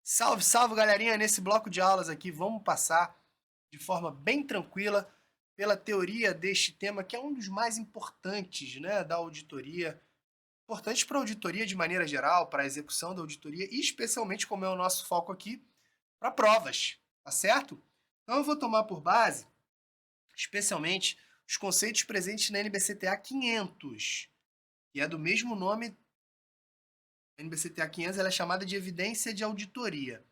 Salve, salve, galerinha! Nesse bloco de aulas aqui, vamos passar de forma bem tranquila pela teoria deste tema, que é um dos mais importantes, né, da auditoria. Importante para a auditoria de maneira geral, para a execução da auditoria e especialmente, como é o nosso foco aqui, para provas, tá certo? Então eu vou tomar por base, especialmente, os conceitos presentes na NBCTA 500, que é do mesmo nome. A NBCTA 500 ela é chamada de evidência de auditoria.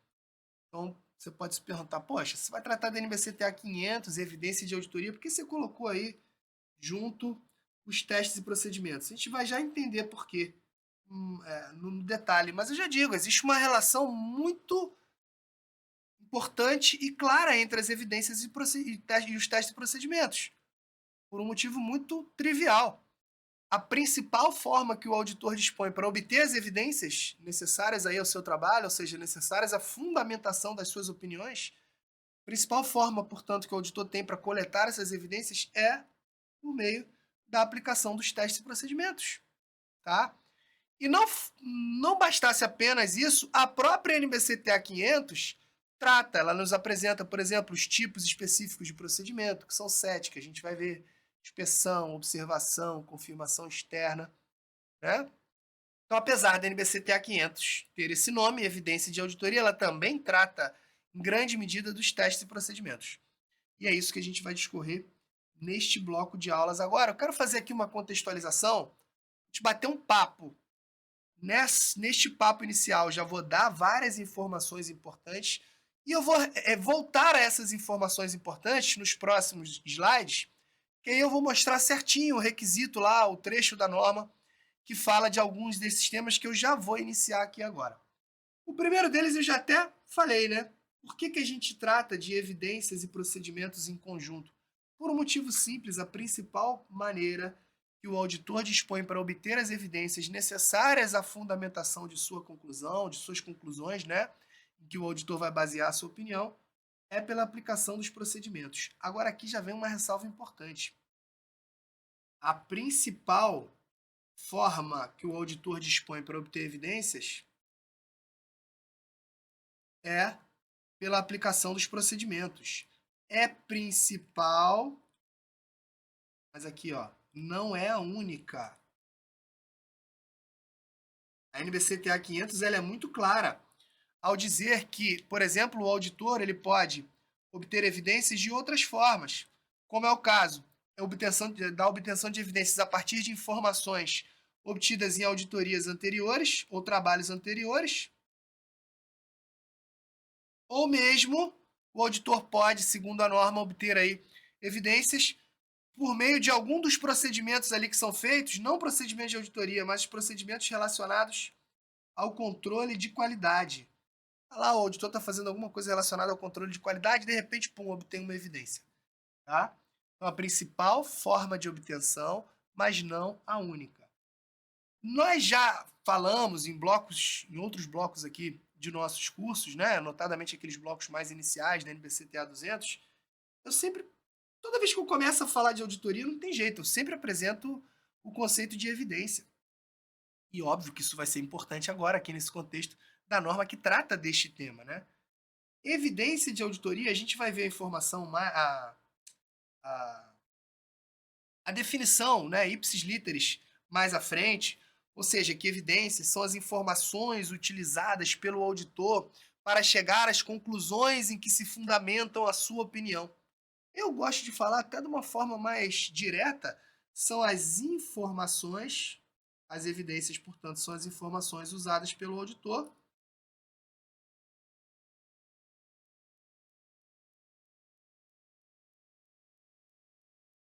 Então, você pode se perguntar, poxa, você vai tratar da NBCTA 500, evidência de auditoria, por que você colocou aí junto os testes e procedimentos? A gente vai já entender por quê no detalhe, mas eu já digo, existe uma relação muito importante e clara entre as evidências e os testes e procedimentos, por um motivo muito trivial. A principal forma que o auditor dispõe para obter as evidências necessárias aí ao seu trabalho, ou seja, necessárias à fundamentação das suas opiniões, a principal forma, portanto, que o auditor tem para coletar essas evidências é por meio da aplicação dos testes e procedimentos, tá? E não bastasse apenas isso, a própria NBCTA 500 trata, ela nos apresenta, por exemplo, os tipos específicos de procedimento, que são 7, que a gente vai ver: inspeção, observação, confirmação externa, né? Então, apesar da NBCTA 500 ter esse nome, evidência de auditoria, ela também trata, em grande medida, dos testes e procedimentos. E é isso que a gente vai discorrer neste bloco de aulas agora. Eu quero fazer aqui uma contextualização, a gente bater um papo. Neste papo inicial, já vou dar várias informações importantes e eu vou voltar a essas informações importantes nos próximos slides, que aí eu vou mostrar certinho o requisito lá, o trecho da norma, que fala de alguns desses temas que eu já vou iniciar aqui agora. O primeiro deles eu já até falei, né? Por que a gente trata de evidências e procedimentos em conjunto? Por um motivo simples, a principal maneira que o auditor dispõe para obter as evidências necessárias à fundamentação de sua conclusão, de suas conclusões, né? Em que o auditor vai basear a sua opinião, é pela aplicação dos procedimentos. Agora aqui já vem uma ressalva importante. A principal forma que o auditor dispõe para obter evidências é pela aplicação dos procedimentos. É principal, mas aqui, ó, não é a única. A NBCTA 500 ela é muito clara ao dizer que, por exemplo, o auditor ele pode obter evidências de outras formas, como é o caso da obtenção de evidências a partir de informações obtidas em auditorias anteriores ou trabalhos anteriores, ou mesmo o auditor pode, segundo a norma, obter aí evidências por meio de algum dos procedimentos ali que são feitos, não procedimentos de auditoria, mas procedimentos relacionados ao controle de qualidade. Lá, o auditor está fazendo alguma coisa relacionada ao controle de qualidade, de repente, pum, obtém uma evidência. Tá? Então, a principal forma de obtenção, mas não a única. Nós já falamos em outros blocos aqui de nossos cursos, né? Notadamente aqueles blocos mais iniciais da NBCTA 200. Eu sempre, toda vez que eu começo a falar de auditoria, não tem jeito, eu sempre apresento o conceito de evidência. E óbvio que isso vai ser importante agora, aqui nesse contexto da norma que trata deste tema, né? Evidência de auditoria, a gente vai ver a informação, a, a definição, né, ipsis literis, mais à frente, ou seja, que evidências são as informações utilizadas pelo auditor para chegar às conclusões em que se fundamentam a sua opinião. Eu gosto de falar até de uma forma mais direta, são as informações, as evidências, portanto, são as informações usadas pelo auditor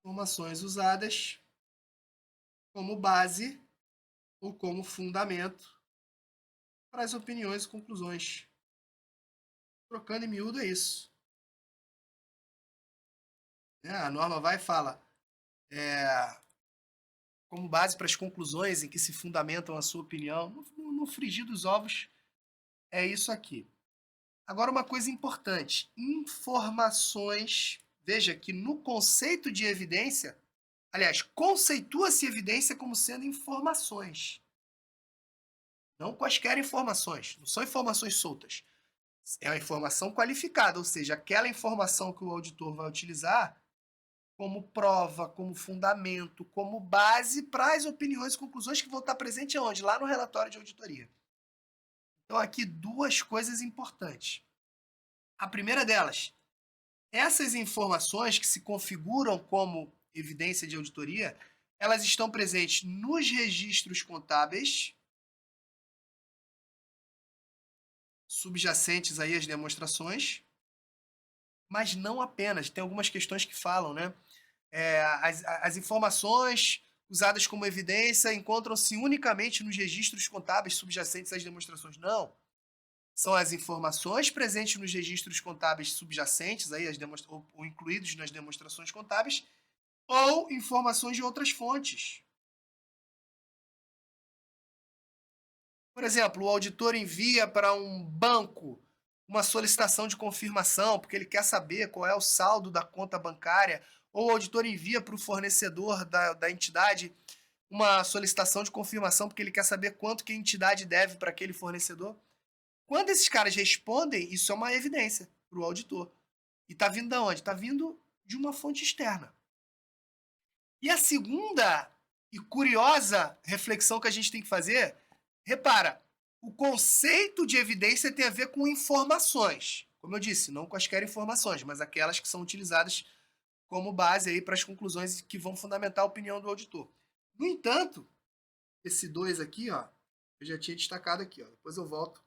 informações usadas como base ou como fundamento para as opiniões e conclusões. Trocando em miúdo é isso. A norma vai e fala, como base para as conclusões em que se fundamentam a sua opinião. No frigir dos ovos, é isso aqui. Agora, uma coisa importante: informações. Veja que no conceito de evidência, aliás, conceitua-se evidência como sendo informações. Não quaisquer informações, não são informações soltas. É uma informação qualificada, ou seja, aquela informação que o auditor vai utilizar como prova, como fundamento, como base para as opiniões e conclusões que vão estar presentes aonde? Lá no relatório de auditoria. Então, aqui duas coisas importantes. A primeira delas, essas informações que se configuram como evidência de auditoria, elas estão presentes nos registros contábeis, subjacentes aí às demonstrações, mas não apenas. Tem algumas questões que falam, né? As informações usadas como evidência encontram-se unicamente nos registros contábeis subjacentes às demonstrações. Não. São as informações presentes nos registros contábeis subjacentes, aí, ou incluídos nas demonstrações contábeis, ou informações de outras fontes. Por exemplo, o auditor envia para um banco uma solicitação de confirmação, porque ele quer saber qual é o saldo da conta bancária, ou o auditor envia para o fornecedor da entidade uma solicitação de confirmação, porque ele quer saber quanto que a entidade deve para aquele fornecedor. Quando esses caras respondem, isso é uma evidência para o auditor. E está vindo de onde? Está vindo de uma fonte externa. E a segunda e curiosa reflexão que a gente tem que fazer, repara, o conceito de evidência tem a ver com informações. Como eu disse, não quaisquer informações, mas aquelas que são utilizadas como base aí para as conclusões que vão fundamentar a opinião do auditor. No entanto, esse 2 aqui, ó, eu já tinha destacado aqui, ó, depois eu volto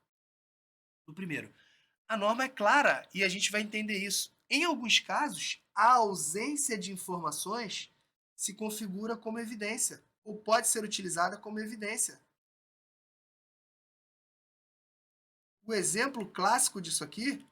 no primeiro. A norma é clara e a gente vai entender isso. Em alguns casos, a ausência de informações se configura como evidência ou pode ser utilizada como evidência. O exemplo clássico disso aqui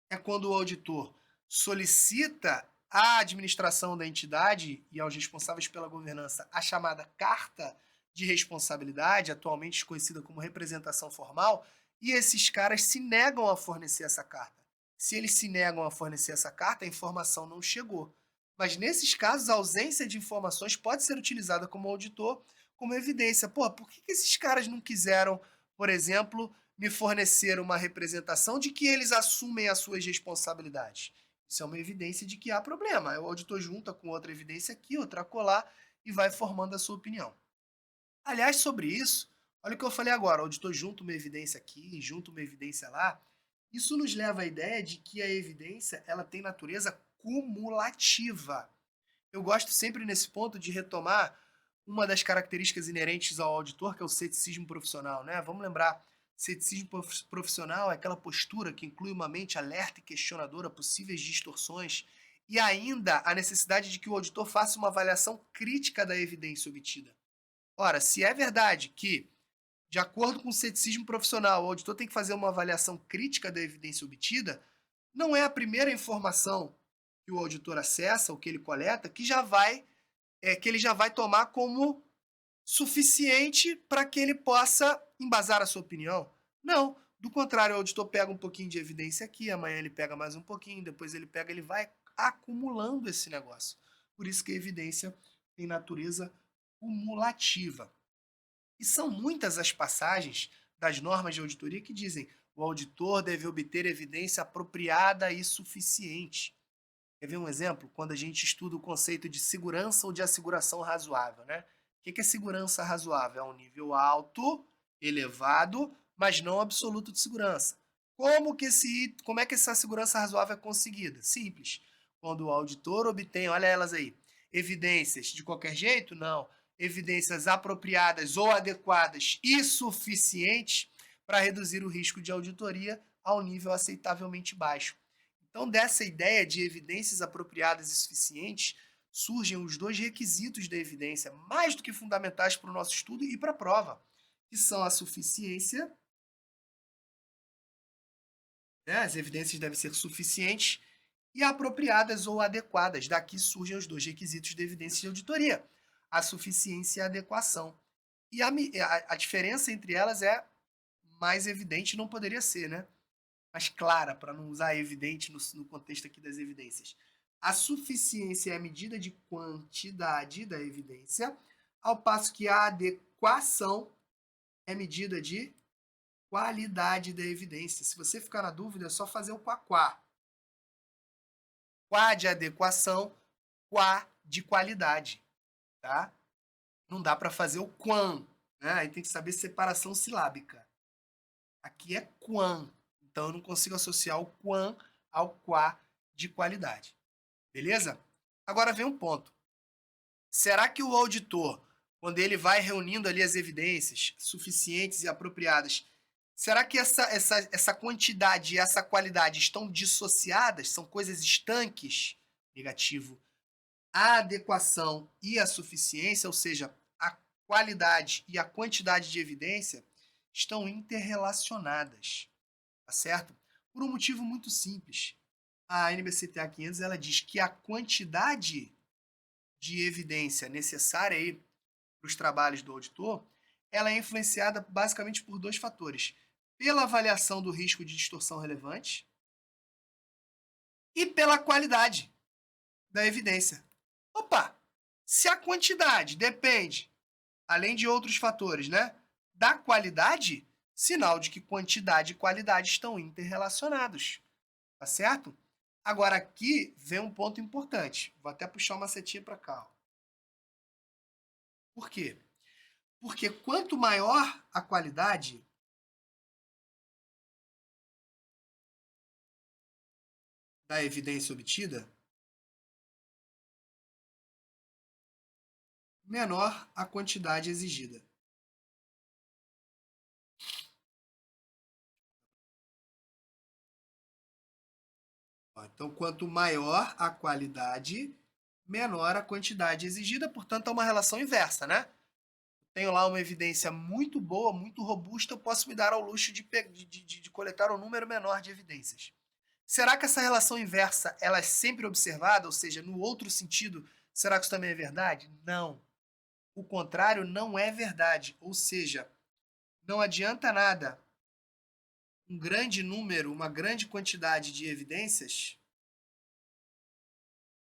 é quando o auditor solicita à administração da entidade e aos responsáveis pela governança a chamada carta de responsabilidade, atualmente conhecida como representação formal, e esses caras se negam a fornecer essa carta. Se eles se negam a fornecer essa carta, a informação não chegou. Mas nesses casos, a ausência de informações pode ser utilizada como auditor como evidência. Pô, por que esses caras não quiseram, por exemplo, me fornecer uma representação de que eles assumem as suas responsabilidades? Isso é uma evidência de que há problema. O auditor junta com outra evidência aqui, outra colar, e vai formando a sua opinião. Aliás, sobre isso, olha o que eu falei agora, o auditor junta uma evidência aqui, junta uma evidência lá. Isso nos leva à ideia de que a evidência ela tem natureza cumulativa. Eu gosto sempre nesse ponto de retomar uma das características inerentes ao auditor, que é o ceticismo profissional, né? Vamos lembrar, ceticismo profissional é aquela postura que inclui uma mente alerta e questionadora a possíveis distorções e ainda a necessidade de que o auditor faça uma avaliação crítica da evidência obtida. Ora, se é verdade que, de acordo com o ceticismo profissional, o auditor tem que fazer uma avaliação crítica da evidência obtida, não é a primeira informação que o auditor acessa, ou que ele coleta, que ele já vai tomar como suficiente para que ele possa embasar a sua opinião. Não, do contrário, o auditor pega um pouquinho de evidência aqui, amanhã ele pega mais um pouquinho, depois ele pega, ele vai acumulando esse negócio. Por isso que a evidência tem natureza cumulativa. E são muitas as passagens das normas de auditoria que dizem o auditor deve obter evidência apropriada e suficiente. Quer ver um exemplo? Quando a gente estuda o conceito de segurança ou de asseguração razoável, né? O que é segurança razoável? É um nível alto, elevado, mas não absoluto de segurança. Como é que essa segurança razoável é conseguida? Simples. Quando o auditor obtém, olha elas aí, evidências de qualquer jeito? Não. Evidências apropriadas ou adequadas e suficientes para reduzir o risco de auditoria ao nível aceitavelmente baixo. Então, dessa ideia de evidências apropriadas e suficientes, surgem os dois requisitos da evidência, mais do que fundamentais para o nosso estudo e para a prova, que são a suficiência, né? As evidências devem ser suficientes, e apropriadas ou adequadas. Daqui surgem os dois requisitos da evidência de auditoria, a suficiência e a adequação. E a diferença entre elas é mais evidente, não poderia ser, né? Mais clara, para não usar evidente no contexto aqui das evidências. A suficiência é a medida de quantidade da evidência, ao passo que a adequação é medida de qualidade da evidência. Se você ficar na dúvida, é só fazer o quá. Quá de adequação, quá de qualidade, tá? Não dá para fazer o quam, né? Aí tem que saber separação silábica. Aqui é quam, então eu não consigo associar o quam ao quá de qualidade. Beleza? Agora vem um ponto. Será que o auditor, quando ele vai reunindo ali as evidências suficientes e apropriadas, será que essa quantidade e essa qualidade estão dissociadas? São coisas estanques? Negativo. A adequação e a suficiência, ou seja, a qualidade e a quantidade de evidência, estão interrelacionadas, tá certo? Por um motivo muito simples. A NBCTA 500 ela diz que a quantidade de evidência necessária aí para os trabalhos do auditor, ela é influenciada basicamente por dois fatores: pela avaliação do risco de distorção relevante e pela qualidade da evidência. Opa! Se a quantidade depende, além de outros fatores, né, da qualidade, sinal de que quantidade e qualidade estão interrelacionados, tá certo? Agora aqui vem um ponto importante. Vou até puxar uma setinha para cá. Ó. Por quê? Porque quanto maior a qualidade, da evidência obtida, menor a quantidade exigida. Então, quanto maior a qualidade, menor a quantidade exigida, portanto, é uma relação inversa, né? Tenho lá uma evidência muito boa, muito robusta, eu posso me dar ao luxo de coletar um número menor de evidências. Será que essa relação inversa ela é sempre observada? Ou seja, no outro sentido, será que isso também é verdade? Não. O contrário não é verdade. Ou seja, não adianta nada um grande número, uma grande quantidade de evidências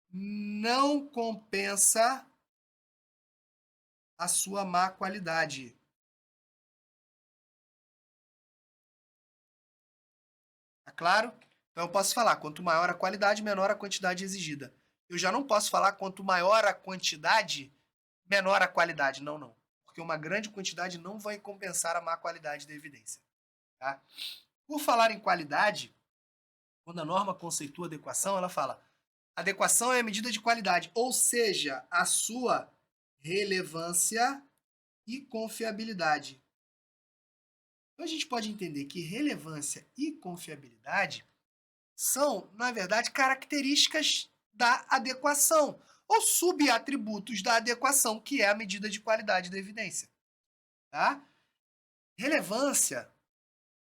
não compensa a sua má qualidade. Tá claro? Então eu posso falar, quanto maior a qualidade, menor a quantidade exigida. Eu já não posso falar quanto maior a quantidade, menor a qualidade. Não, não. Porque uma grande quantidade não vai compensar a má qualidade da evidência. Tá? Por falar em qualidade, quando a norma conceitua adequação, ela fala: adequação é a medida de qualidade, ou seja, a sua relevância e confiabilidade. Então a gente pode entender que relevância e confiabilidade são, na verdade, características da adequação ou subatributos da adequação, que é a medida de qualidade da evidência. Tá? Relevância,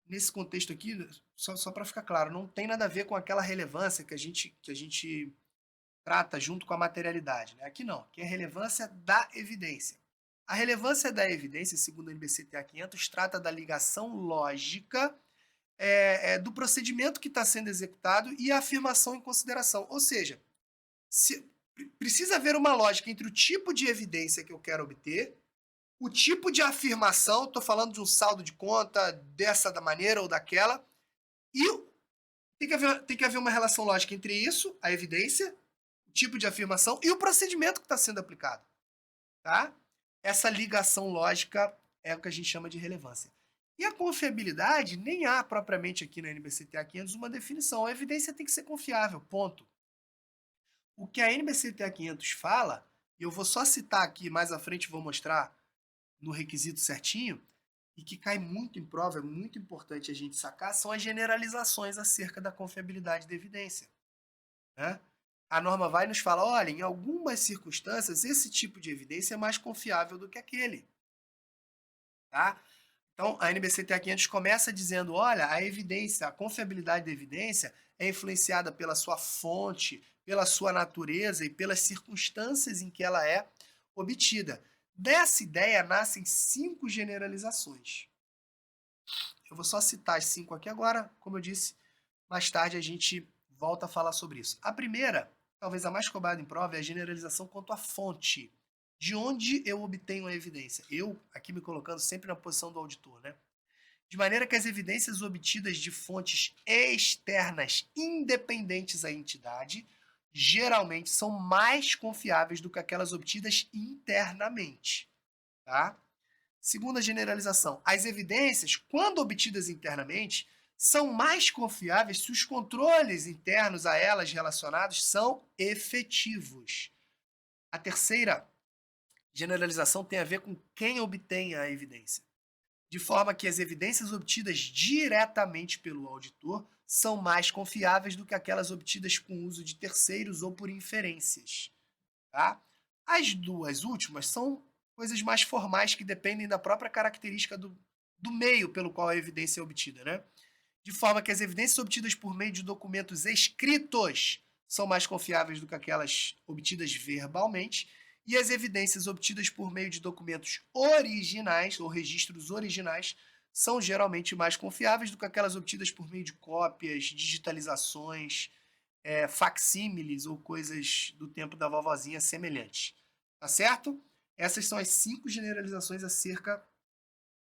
nesse contexto aqui, só para ficar claro, não tem nada a ver com aquela relevância que a gente trata junto com a materialidade. Né? Aqui não, que é a relevância da evidência. A relevância da evidência, segundo a NBCTA 500, trata da ligação lógica do procedimento que está sendo executado e a afirmação em consideração. Ou seja, precisa haver uma lógica entre o tipo de evidência que eu quero obter, o tipo de afirmação, estou falando de um saldo de conta, dessa da maneira ou daquela, e tem que haver uma relação lógica entre isso, a evidência, o tipo de afirmação e o procedimento que está sendo aplicado. Tá? Essa ligação lógica é o que a gente chama de relevância. E a confiabilidade, nem há propriamente aqui na NBCTA 500 uma definição. A evidência tem que ser confiável, ponto. O que a NBCTA 500 fala, e eu vou só citar aqui, mais à frente vou mostrar no requisito certinho, e que cai muito em prova, é muito importante a gente sacar, são as generalizações acerca da confiabilidade da evidência. Né? A norma vai nos falar, olha, em algumas circunstâncias, esse tipo de evidência é mais confiável do que aquele. Tá? Então, a NBCTA 500 começa dizendo, olha, a evidência, a confiabilidade da evidência é influenciada pela sua fonte, pela sua natureza e pelas circunstâncias em que ela é obtida. Dessa ideia nascem 5 generalizações. Eu vou só citar as 5 aqui agora, como eu disse, mais tarde a gente volta a falar sobre isso. A primeira, talvez a mais cobrada em prova, é a generalização quanto à fonte. De onde eu obtenho a evidência? Eu, aqui me colocando sempre na posição do auditor, né? de maneira que as evidências obtidas de fontes externas independentes à entidade geralmente são mais confiáveis do que aquelas obtidas internamente, tá? Segunda generalização, as evidências, quando obtidas internamente, são mais confiáveis se os controles internos a elas relacionados são efetivos. A terceira generalização tem a ver com quem obtém a evidência, de forma que as evidências obtidas diretamente pelo auditor são mais confiáveis do que aquelas obtidas com uso de terceiros ou por inferências. Tá? As duas últimas são coisas mais formais que dependem da própria característica do meio pelo qual a evidência é obtida. Né? De forma que as evidências obtidas por meio de documentos escritos são mais confiáveis do que aquelas obtidas verbalmente, e as evidências obtidas por meio de documentos originais ou registros originais são geralmente mais confiáveis do que aquelas obtidas por meio de cópias, digitalizações, facsímiles ou coisas do tempo da vovozinha semelhantes. Tá certo? Essas são as 5 generalizações acerca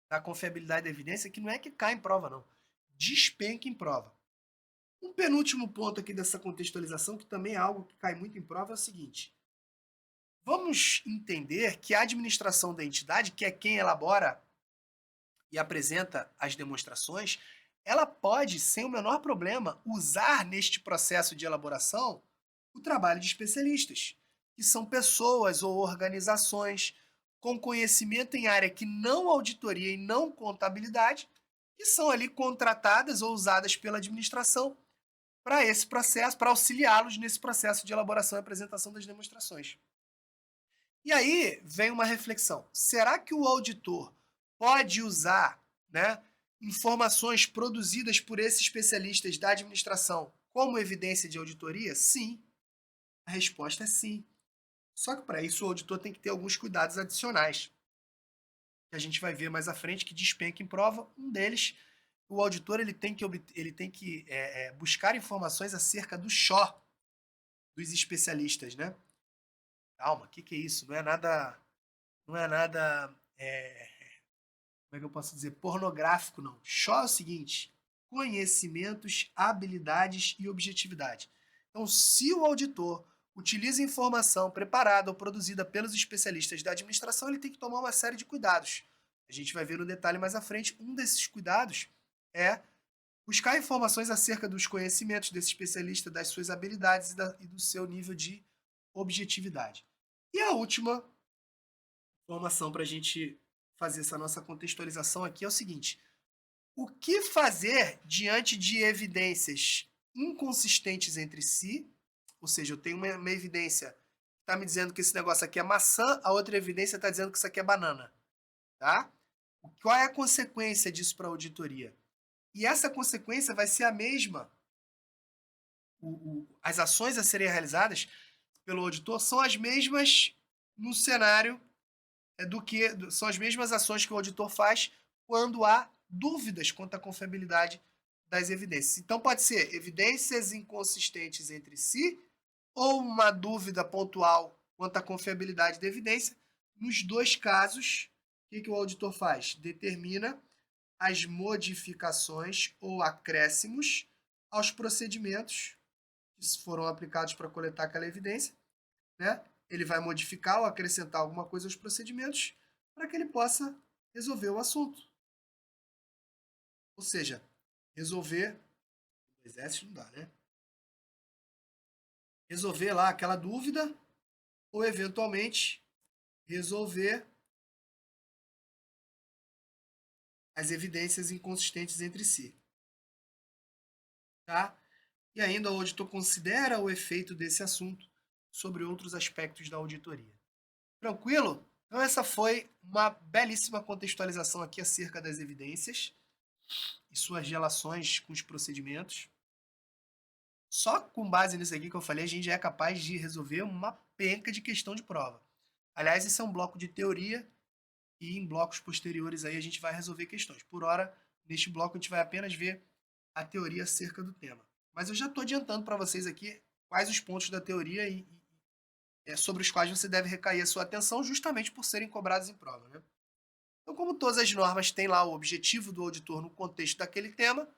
da confiabilidade da evidência, que não é que cai em prova, não. Despenca em prova. Um penúltimo ponto aqui dessa contextualização, que também é algo que cai muito em prova, é o seguinte. Vamos entender que a administração da entidade, que é quem elabora e apresenta as demonstrações, ela pode, sem o menor problema, usar neste processo de elaboração o trabalho de especialistas, que são pessoas ou organizações com conhecimento em área que não auditoria e não contabilidade, que são ali contratadas ou usadas pela administração para esse processo, para auxiliá-los nesse processo de elaboração e apresentação das demonstrações. E aí vem uma reflexão. Será que o auditor pode usar, né, informações produzidas por esses especialistas da administração como evidência de auditoria? Sim. A resposta é sim. Só que para isso o auditor tem que ter alguns cuidados adicionais, que a gente vai ver mais à frente, que despenca em prova. Um deles, o auditor ele tem que buscar informações acerca do XO dos especialistas, né? Calma, o que é isso? Não é nada, como é que eu posso dizer, pornográfico, não. XO é o seguinte: conhecimentos, habilidades e objetividade. Então, se o auditor utiliza informação preparada ou produzida pelos especialistas da administração, ele tem que tomar uma série de cuidados. A gente vai ver no detalhe mais à frente. Um desses cuidados é buscar informações acerca dos conhecimentos desse especialista, das suas habilidades e do seu nível de objetividade. E a última informação para a gente fazer essa nossa contextualização aqui é o seguinte: o que fazer diante de evidências inconsistentes entre si? Ou seja, eu tenho uma evidência que está me dizendo que esse negócio aqui é maçã, a outra evidência está dizendo que isso aqui é banana. Tá? Qual é a consequência disso para a auditoria? E essa consequência vai ser a mesma. As ações a serem realizadas pelo auditor são as mesmas no cenário são as mesmas ações que o auditor faz quando há dúvidas quanto à confiabilidade das evidências. Então pode ser evidências inconsistentes entre si ou uma dúvida pontual quanto à confiabilidade da evidência. Nos dois casos, o que o auditor faz? Determina as modificações ou acréscimos aos procedimentos que foram aplicados para coletar aquela evidência, né? Ele vai modificar ou acrescentar alguma coisa aos procedimentos para que ele possa resolver o assunto. Ou seja, resolver... Dois S não dá, né? Resolver lá aquela dúvida ou, eventualmente, resolver as evidências inconsistentes entre si. Tá? E ainda o auditor considera o efeito desse assunto sobre outros aspectos da auditoria. Tranquilo? Então essa foi uma belíssima contextualização aqui acerca das evidências e suas relações com os procedimentos. Só com base nisso aqui que eu falei, a gente já é capaz de resolver uma penca de questão de prova. Aliás, esse é um bloco de teoria e em blocos posteriores aí a gente vai resolver questões. Por hora, neste bloco a gente vai apenas ver a teoria acerca do tema. Mas eu já estou adiantando para vocês aqui quais os pontos da teoria sobre os quais você deve recair a sua atenção, justamente por serem cobrados em prova, né? Então, como todas as normas têm lá o objetivo do auditor no contexto daquele tema,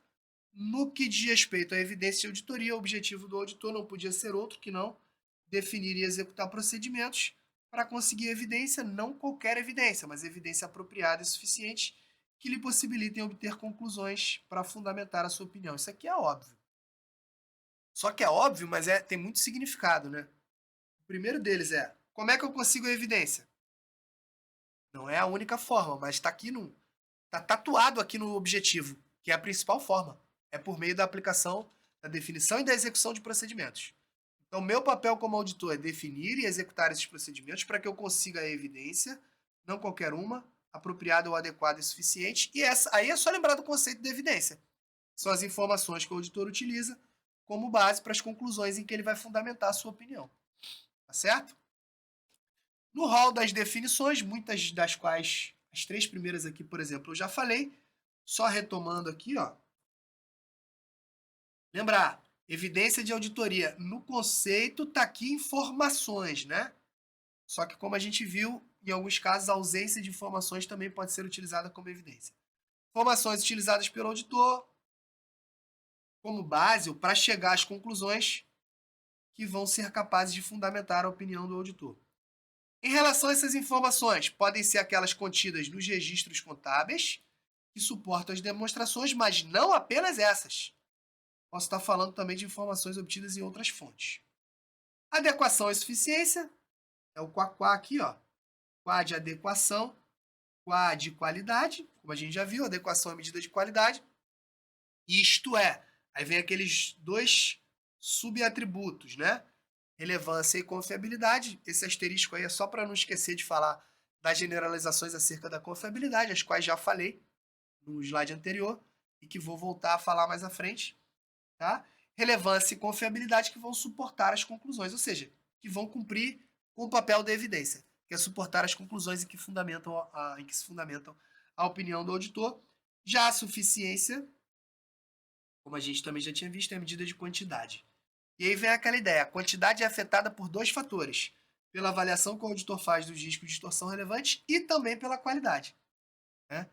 no que diz respeito à evidência de auditoria, o objetivo do auditor não podia ser outro que não definir e executar procedimentos para conseguir evidência, não qualquer evidência, mas evidência apropriada e suficiente que lhe possibilitem obter conclusões para fundamentar a sua opinião. Isso aqui é óbvio. Só que é óbvio, mas tem muito significado, né? O primeiro deles é: como é que eu consigo a evidência? Não é a única forma, mas está aqui tá tatuado aqui no objetivo, que é a principal forma. É por meio da aplicação, da definição e da execução de procedimentos. Então, meu papel como auditor é definir e executar esses procedimentos para que eu consiga a evidência, não qualquer uma, apropriada ou adequada e suficiente. E aí é só lembrar do conceito de evidência. São as informações que o auditor utiliza como base para as conclusões em que ele vai fundamentar a sua opinião. Tá certo? No rol das definições, muitas das quais, as 3 primeiras aqui, por exemplo, eu já falei, só retomando aqui, ó. Lembrar, evidência de auditoria. No conceito tá aqui informações, né? Só que como a gente viu, em alguns casos a ausência de informações também pode ser utilizada como evidência. Informações utilizadas pelo auditor como base para chegar às conclusões que vão ser capazes de fundamentar a opinião do auditor. Em relação a essas informações, podem ser aquelas contidas nos registros contábeis, que suportam as demonstrações, mas não apenas essas. Posso estar falando também de informações obtidas em outras fontes. Adequação e suficiência é o quá aqui, ó. Quá de adequação, quá de qualidade, como a gente já viu, adequação é medida de qualidade. Isto é, aí vem aqueles 2 subatributos, né? Relevância e confiabilidade. Esse asterisco aí é só para não esquecer de falar das generalizações acerca da confiabilidade, as quais já falei no slide anterior e que vou voltar a falar mais à frente. Tá? Relevância e confiabilidade que vão suportar as conclusões, ou seja, que vão cumprir com o papel da evidência, que é suportar as conclusões em que se fundamentam a opinião do auditor. Já a suficiência, como a gente também já tinha visto, é a medida de quantidade. E aí vem aquela ideia: a quantidade é afetada por 2 fatores: pela avaliação que o auditor faz dos riscos de distorção relevantes e também pela qualidade. Né?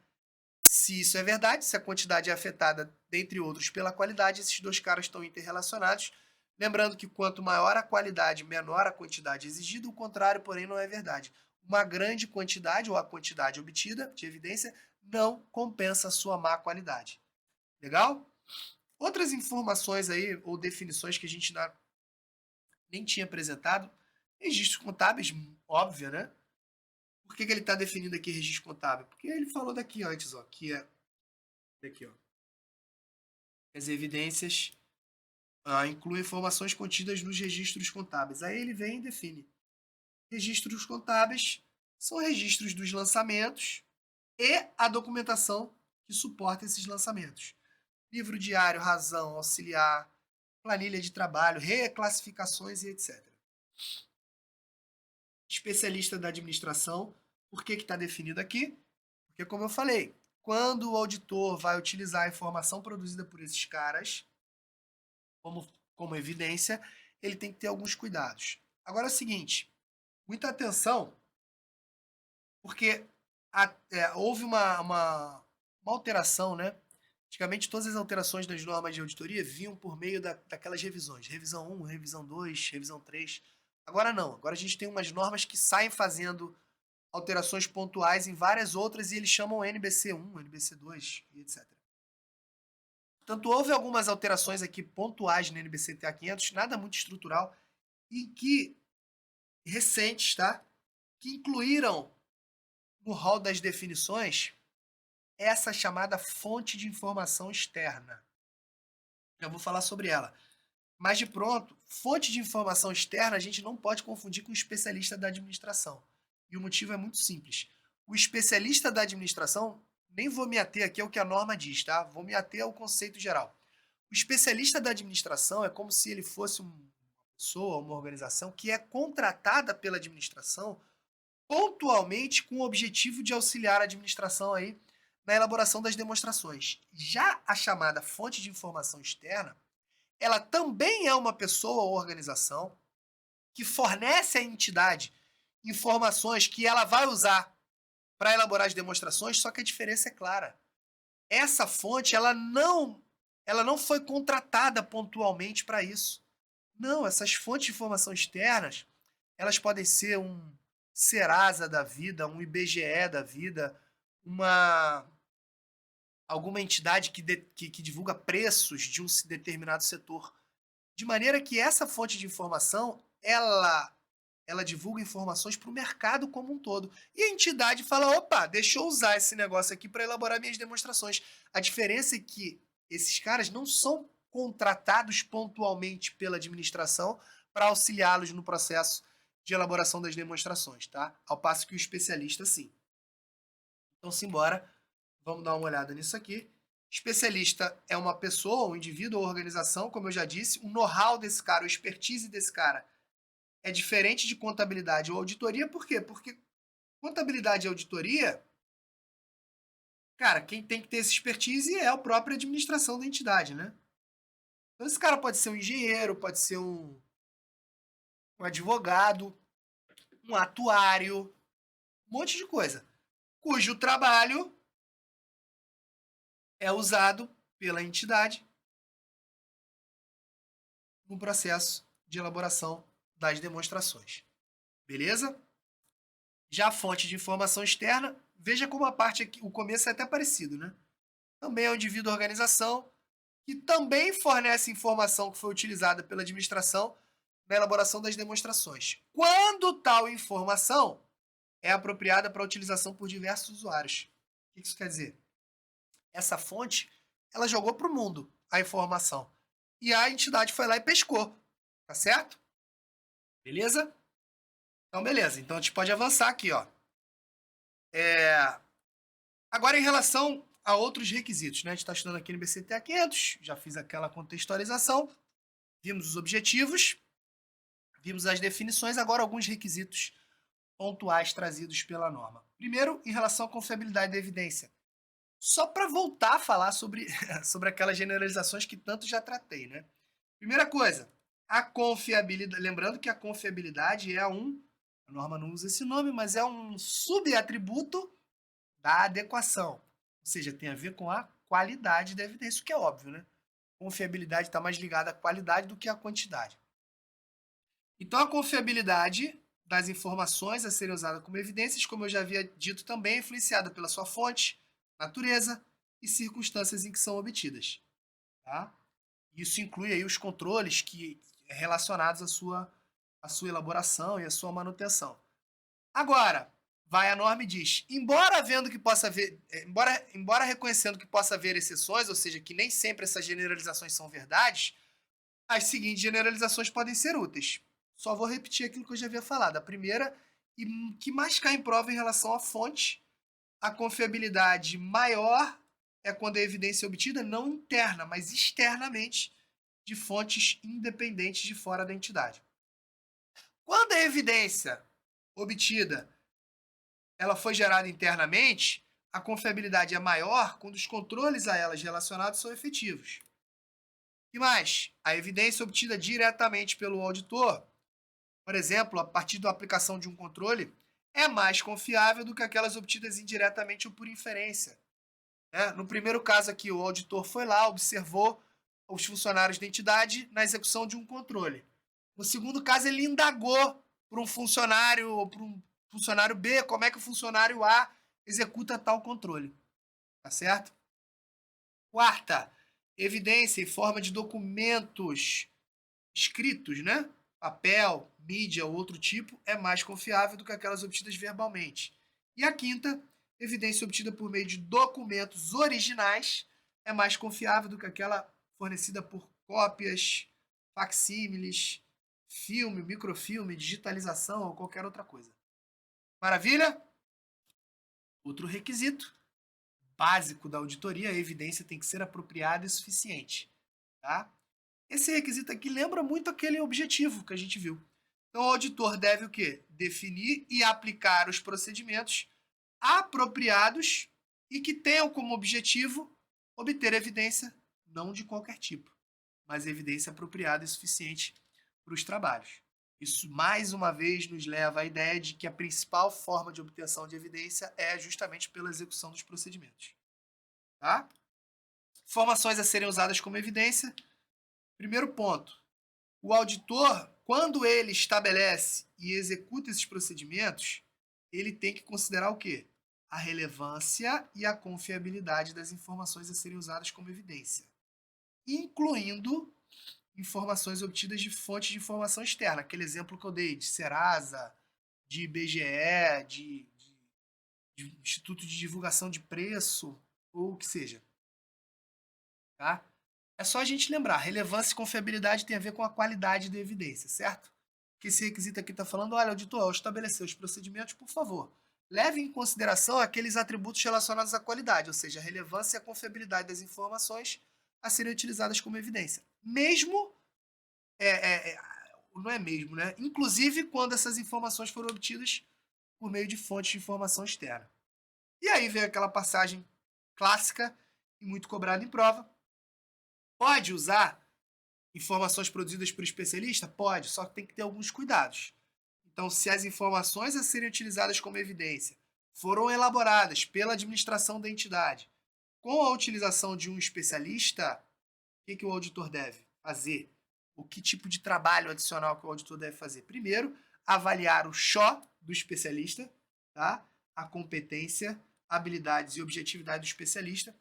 Se isso é verdade, se a quantidade é afetada, dentre outros, pela qualidade, esses 2 caras estão interrelacionados. Lembrando que quanto maior a qualidade, menor a quantidade exigida, o contrário, porém, não é verdade. Uma grande quantidade, ou a quantidade obtida de evidência, não compensa a sua má qualidade. Legal? Outras informações aí, ou definições que a gente nem tinha apresentado, registros contábeis, óbvio, né? Por que ele está definindo aqui registro contábil? Porque ele falou daqui antes, ó, que é aqui, ó. As evidências incluem informações contidas nos registros contábeis. Aí ele vem e define. Registros contábeis são registros dos lançamentos e a documentação que suporta esses lançamentos. Livro diário, razão, auxiliar, planilha de trabalho, reclassificações e etc. Especialista da administração. Por que está definido aqui? Porque, como eu falei, quando o auditor vai utilizar a informação produzida por esses caras como evidência, ele tem que ter alguns cuidados. Agora é o seguinte, muita atenção, porque houve uma alteração, né? Antigamente, todas as alterações das normas de auditoria vinham por meio daquelas revisões. Revisão 1, revisão 2, revisão 3. Agora não. Agora a gente tem umas normas que saem fazendo alterações pontuais em várias outras e eles chamam NBC1, NBC2 e etc. Portanto, houve algumas alterações aqui pontuais no NBC-TA 500, nada muito estrutural, e que recentes, tá? Que incluíram no rol das definições essa chamada fonte de informação externa. Já vou falar sobre ela. Mas de pronto, fonte de informação externa a gente não pode confundir com o especialista da administração. E o motivo é muito simples. O especialista da administração, nem vou me ater aqui ao que a norma diz, tá? Vou me ater ao conceito geral. O especialista da administração é como se ele fosse uma pessoa, uma organização que é contratada pela administração pontualmente com o objetivo de auxiliar a administração aí na elaboração das demonstrações. Já a chamada fonte de informação externa, ela também é uma pessoa ou organização que fornece à entidade informações que ela vai usar para elaborar as demonstrações, só que a diferença é clara. Essa fonte, ela não foi contratada pontualmente para isso. Não, essas fontes de informação externas, elas podem ser um Serasa da vida, um IBGE da vida, uma alguma entidade que divulga preços de um determinado setor. De maneira que essa fonte de informação, ela divulga informações para o mercado como um todo. E a entidade fala: opa, deixa eu usar esse negócio aqui para elaborar minhas demonstrações. A diferença é que esses caras não são contratados pontualmente pela administração para auxiliá-los no processo de elaboração das demonstrações, tá? Ao passo que o especialista, sim. Então, simbora, vamos dar uma olhada nisso aqui. Especialista é uma pessoa, um indivíduo ou organização, como eu já disse. O know-how desse cara, a expertise desse cara é diferente de contabilidade ou auditoria. Por quê? Porque contabilidade e auditoria, cara, quem tem que ter essa expertise é a própria administração da entidade, né? Então esse cara pode ser um engenheiro, pode ser um advogado, um atuário, um monte de coisa, cujo trabalho é usado pela entidade no processo de elaboração das demonstrações. Beleza? Já a fonte de informação externa, veja como a parte aqui, o começo é até parecido, né? Também é um indivíduo ou organização que também fornece informação que foi utilizada pela administração na elaboração das demonstrações. Quando tal informação é apropriada para utilização por diversos usuários. O que isso quer dizer? Essa fonte, ela jogou para o mundo a informação. E a entidade foi lá e pescou. Tá certo? Beleza? Então, beleza. Então, a gente pode avançar aqui, ó. Agora, em relação a outros requisitos, né? A gente está estudando aqui no BCTA 500, já fiz aquela contextualização, vimos os objetivos, vimos as definições, agora alguns requisitos pontuais trazidos pela norma. Primeiro, em relação à confiabilidade da evidência. Só para voltar a falar sobre, sobre aquelas generalizações que tanto já tratei, né? Primeira coisa, a confiabilidade. Lembrando que a confiabilidade é a norma não usa esse nome, mas é um subatributo da adequação. Ou seja, tem a ver com a qualidade da evidência, o que é óbvio, né? Confiabilidade está mais ligada à qualidade do que à quantidade. Então, a confiabilidade das informações a serem usadas como evidências, como eu já havia dito, também é influenciada pela sua fonte, natureza e circunstâncias em que são obtidas. Tá? Isso inclui aí os controles relacionados à sua elaboração e à sua manutenção. Agora, vai a norma e diz: embora havendo que possa haver, embora reconhecendo que possa haver exceções, ou seja, que nem sempre essas generalizações são verdades, as seguintes generalizações podem ser úteis. Só vou repetir aquilo que eu já havia falado. A primeira, e que mais cai em prova em relação à fonte, a confiabilidade maior é quando a evidência é obtida não interna, mas externamente, de fontes independentes de fora da entidade. Quando a evidência obtida ela foi gerada internamente, a confiabilidade é maior quando os controles a elas relacionados são efetivos. E mais, a evidência obtida diretamente pelo auditor, por exemplo, a partir da aplicação de um controle, é mais confiável do que aquelas obtidas indiretamente ou por inferência. No primeiro caso aqui, o auditor foi lá, observou os funcionários da entidade na execução de um controle. No segundo caso, ele indagou para um funcionário ou para um funcionário B como é que o funcionário A executa tal controle. Tá certo? Quarta, evidência em forma de documentos escritos, né? Papel, mídia ou outro tipo, é mais confiável do que aquelas obtidas verbalmente. E a quinta, evidência obtida por meio de documentos originais é mais confiável do que aquela fornecida por cópias, facsímiles, filme, microfilme, digitalização ou qualquer outra coisa. Maravilha? Outro requisito básico da auditoria, a evidência tem que ser apropriada e suficiente. Tá? Esse requisito aqui lembra muito aquele objetivo que a gente viu. Então, o auditor deve o quê? Definir e aplicar os procedimentos apropriados e que tenham como objetivo obter evidência não de qualquer tipo, mas evidência apropriada e suficiente para os trabalhos. Isso, mais uma vez, nos leva à ideia de que a principal forma de obtenção de evidência é justamente pela execução dos procedimentos. Tá? Informações a serem usadas como evidência. Primeiro ponto. O auditor, quando ele estabelece e executa esses procedimentos, ele tem que considerar o quê? A relevância e a confiabilidade das informações a serem usadas como evidência, incluindo informações obtidas de fontes de informação externa. Aquele exemplo que eu dei de Serasa, de IBGE, de Instituto de Divulgação de Preço, ou o que seja. Tá? É só a gente lembrar, relevância e confiabilidade tem a ver com a qualidade da evidência, certo? Que esse requisito aqui está falando, olha, auditor, ao estabelecer os procedimentos, por favor, leve em consideração aqueles atributos relacionados à qualidade, ou seja, a relevância e a confiabilidade das informações a serem utilizadas como evidência. Mesmo, não é mesmo, né? Inclusive quando essas informações foram obtidas por meio de fontes de informação externa. E aí vem aquela passagem clássica e muito cobrada em prova. Pode usar informações produzidas por especialista? Pode, só que tem que ter alguns cuidados. Então, se as informações a serem utilizadas como evidência foram elaboradas pela administração da entidade com a utilização de um especialista, o que o auditor deve fazer? O que tipo de trabalho adicional que o auditor deve fazer? Primeiro, avaliar o XO do especialista, tá? A competência, habilidades e objetividade do especialista.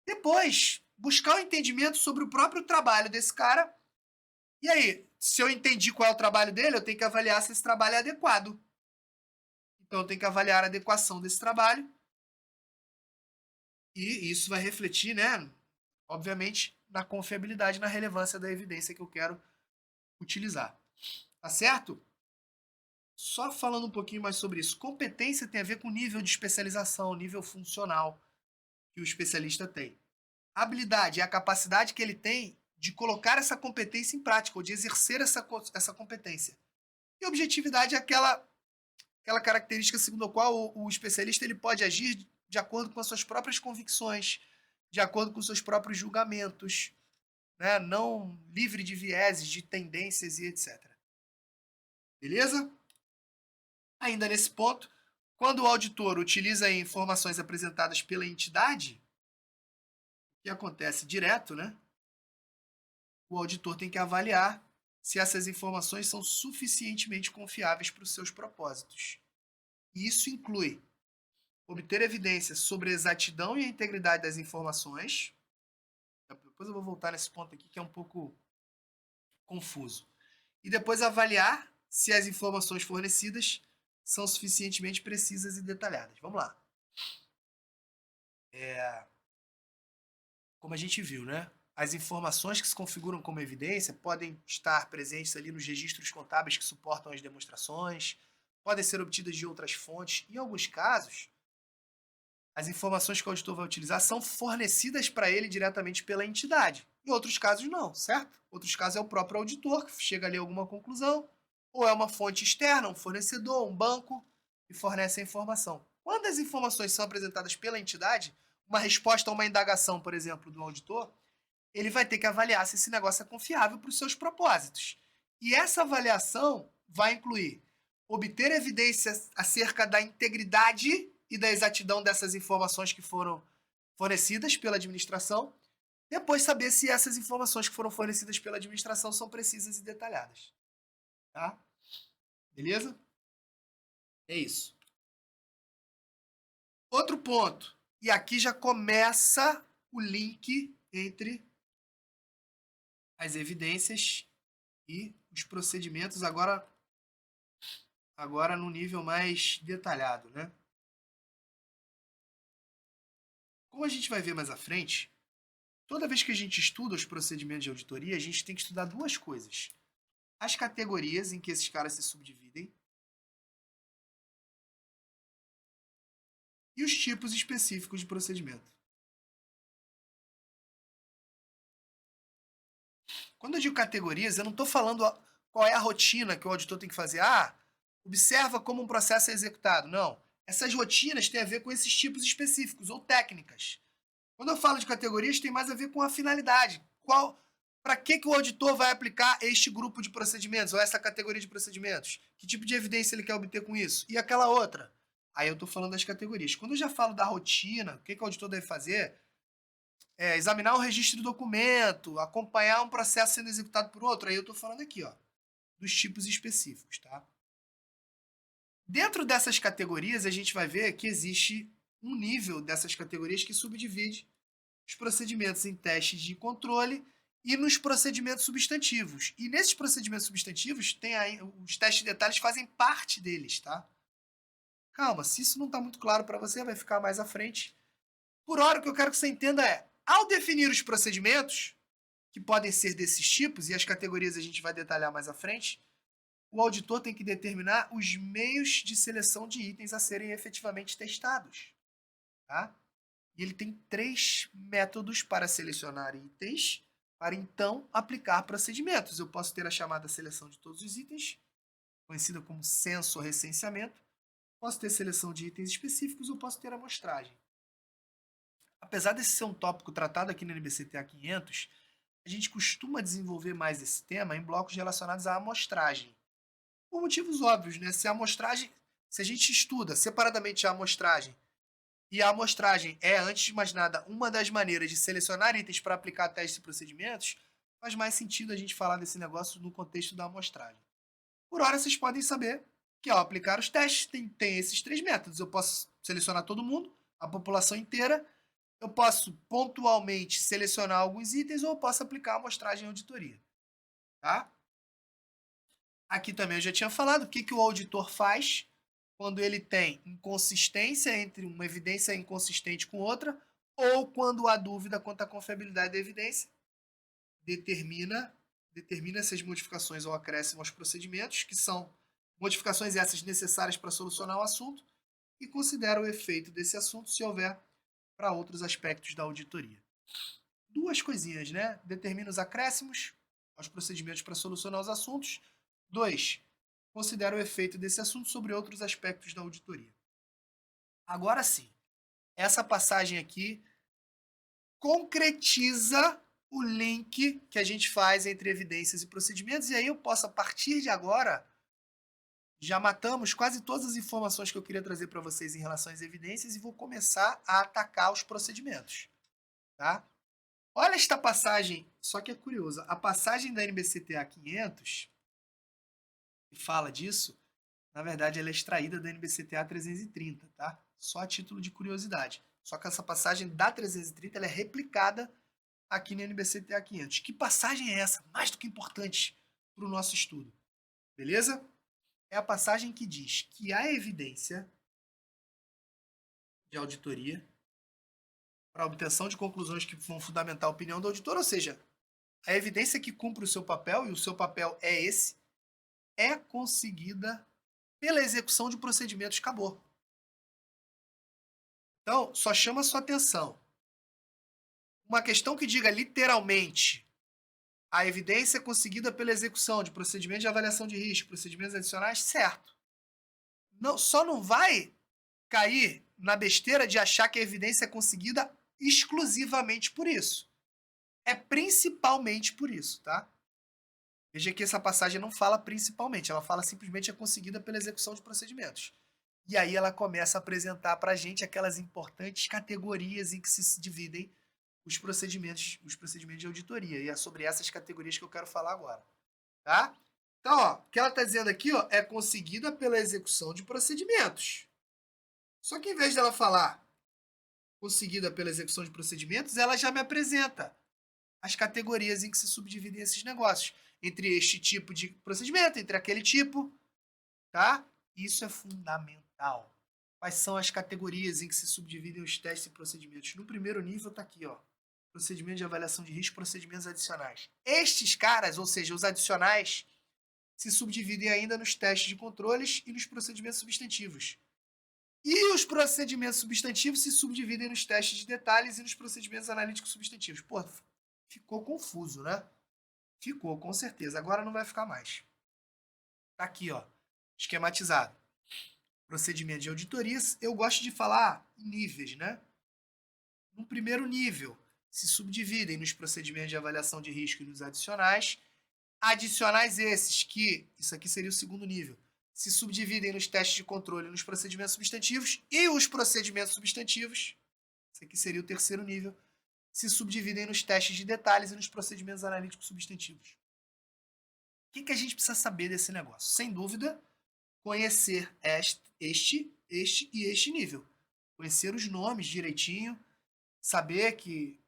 Depois, buscar o entendimento sobre o próprio trabalho desse cara. E aí, se eu entendi qual é o trabalho dele, eu tenho que avaliar se esse trabalho é adequado. Então, eu tenho que avaliar a adequação desse trabalho. E isso vai refletir, né, obviamente, na confiabilidade, na relevância da evidência que eu quero utilizar. Tá certo? Só falando um pouquinho mais sobre isso. Competência tem a ver com o nível de especialização, nível funcional que o especialista tem. Habilidade é a capacidade que ele tem de colocar essa competência em prática, ou de exercer essa competência. E objetividade é aquela característica segundo a qual o especialista ele pode agir de acordo com as suas próprias convicções, de acordo com os seus próprios julgamentos, né? Não livre de vieses, de tendências e etc. Beleza? Ainda nesse ponto, quando o auditor utiliza informações apresentadas pela entidade, o que acontece direto, né? O auditor tem que avaliar se essas informações são suficientemente confiáveis para os seus propósitos. E isso inclui obter evidências sobre a exatidão e a integridade das informações. Depois eu vou voltar nesse ponto aqui que é um pouco confuso. E depois avaliar se as informações fornecidas são suficientemente precisas e detalhadas. Vamos lá. Como a gente viu, né? As informações que se configuram como evidência podem estar presentes ali nos registros contábeis que suportam as demonstrações, podem ser obtidas de outras fontes. Em alguns casos, as informações que o auditor vai utilizar são fornecidas para ele diretamente pela entidade. Em outros casos, não, certo? Outros casos é o próprio auditor que chega ali a alguma conclusão, ou é uma fonte externa, um fornecedor, um banco, que fornece a informação. Quando as informações são apresentadas pela entidade, uma resposta a uma indagação, por exemplo, do auditor, ele vai ter que avaliar se esse negócio é confiável para os seus propósitos. E essa avaliação vai incluir obter evidências acerca da integridade e da exatidão dessas informações que foram fornecidas pela administração, depois saber se essas informações que foram fornecidas pela administração são precisas e detalhadas. Tá? Beleza? É isso. Outro ponto. E aqui já começa o link entre as evidências e os procedimentos agora no nível mais detalhado, né? Como a gente vai ver mais à frente, toda vez que a gente estuda os procedimentos de auditoria, a gente tem que estudar duas coisas. As categorias em que esses caras se subdividem e os tipos específicos de procedimento. Quando eu digo categorias, eu não estou falando qual é a rotina que o auditor tem que fazer. Observa como um processo é executado. Não. Essas rotinas têm a ver com esses tipos específicos ou técnicas. Quando eu falo de categorias, tem mais a ver com a finalidade. Para que o auditor vai aplicar este grupo de procedimentos ou essa categoria de procedimentos? Que tipo de evidência ele quer obter com isso? E aquela outra? Aí eu estou falando das categorias. Quando eu já falo da rotina, o que o auditor deve fazer? É examinar o registro do documento, acompanhar um processo sendo executado por outro. Aí eu estou falando aqui, ó, dos tipos específicos, tá? Dentro dessas categorias, a gente vai ver que existe um nível dessas categorias que subdivide os procedimentos em testes de controle e nos procedimentos substantivos. E nesses procedimentos substantivos, tem aí, os testes de detalhes fazem parte deles, tá? Calma, se isso não está muito claro para você, vai ficar mais à frente. Por hora, o que eu quero que você entenda é, ao definir os procedimentos, que podem ser desses tipos, e as categorias a gente vai detalhar mais à frente, o auditor tem que determinar os meios de seleção de itens a serem efetivamente testados. Tá? E ele tem 3 métodos para selecionar itens, para então aplicar procedimentos. Eu posso ter a chamada seleção de todos os itens, conhecida como censo ou recenseamento. Posso ter seleção de itens específicos ou posso ter amostragem. Apesar desse ser um tópico tratado aqui no NBCTA 500, a gente costuma desenvolver mais esse tema em blocos relacionados à amostragem. Por motivos óbvios, né? Se a gente estuda separadamente a amostragem, e a amostragem é, antes de mais nada, uma das maneiras de selecionar itens para aplicar testes e procedimentos, faz mais sentido a gente falar desse negócio no contexto da amostragem. Por hora, vocês podem saber que ao aplicar os testes, tem esses 3 métodos. Eu posso selecionar todo mundo, a população inteira, eu posso pontualmente selecionar alguns itens ou eu posso aplicar a amostragem em auditoria. Tá? Aqui também eu já tinha falado o que o auditor faz quando ele tem inconsistência entre uma evidência inconsistente com outra, ou quando há dúvida quanto à confiabilidade da evidência, determina essas modificações ou acréscimo aos procedimentos, que são modificações essas necessárias para solucionar o assunto, e considera o efeito desse assunto se houver para outros aspectos da auditoria. 2 coisinhas, né? Determina os acréscimos aos procedimentos para solucionar os assuntos. 2. Considera o efeito desse assunto sobre outros aspectos da auditoria. Agora sim, essa passagem aqui concretiza o link que a gente faz entre evidências e procedimentos, e aí eu posso, a partir de agora, já matamos quase todas as informações que eu queria trazer para vocês em relação às evidências e vou começar a atacar os procedimentos. Tá? Olha esta passagem, só que é curiosa. A passagem da NBCTA 500, que fala disso, na verdade ela é extraída da NBCTA 330, tá? Só a título de curiosidade. Só que essa passagem da 330 ela é replicada aqui na NBCTA 500. Que passagem é essa? Mais do que importante para o nosso estudo. Beleza? É a passagem que diz que a evidência de auditoria para a obtenção de conclusões que vão fundamentar a opinião do auditor, ou seja, a evidência que cumpre o seu papel, e o seu papel é esse, é conseguida pela execução de procedimentos. Acabou. Então, só chama a sua atenção. Uma questão que diga literalmente a evidência é conseguida pela execução de procedimentos de avaliação de risco, procedimentos adicionais, certo. Não, só não vai cair na besteira de achar que a evidência é conseguida exclusivamente por isso. É principalmente por isso, tá? Veja que essa passagem não fala principalmente, ela fala simplesmente é conseguida pela execução de procedimentos. E aí ela começa a apresentar para a gente aquelas importantes categorias em que se dividem os procedimentos de auditoria. E é sobre essas categorias que eu quero falar agora. Tá? Então, ó, o que ela está dizendo aqui, ó, é conseguida pela execução de procedimentos. Só que em vez dela falar conseguida pela execução de procedimentos, ela já me apresenta as categorias em que se subdividem esses negócios. Entre este tipo de procedimento, entre aquele tipo, tá? Isso é fundamental. Quais são as categorias em que se subdividem os testes e procedimentos? No primeiro nível está aqui, ó. Procedimento de avaliação de risco, procedimentos adicionais. Estes caras, ou seja, os adicionais, se subdividem ainda nos testes de controles e nos procedimentos substantivos. E os procedimentos substantivos se subdividem nos testes de detalhes e nos procedimentos analíticos substantivos. Pô, ficou confuso, né? Ficou, com certeza. Agora não vai ficar mais. Tá aqui, ó. Esquematizado. Procedimento de auditorias. Eu gosto de falar em níveis, né? No primeiro nível, se subdividem nos procedimentos de avaliação de risco e nos adicionais. Adicionais esses que, isso aqui seria o segundo nível, se subdividem nos testes de controle e nos procedimentos substantivos, e os procedimentos substantivos, isso aqui seria o terceiro nível, se subdividem nos testes de detalhes e nos procedimentos analíticos substantivos. O que a gente precisa saber desse negócio? Sem dúvida, conhecer este e este nível. Conhecer os nomes direitinho, saber que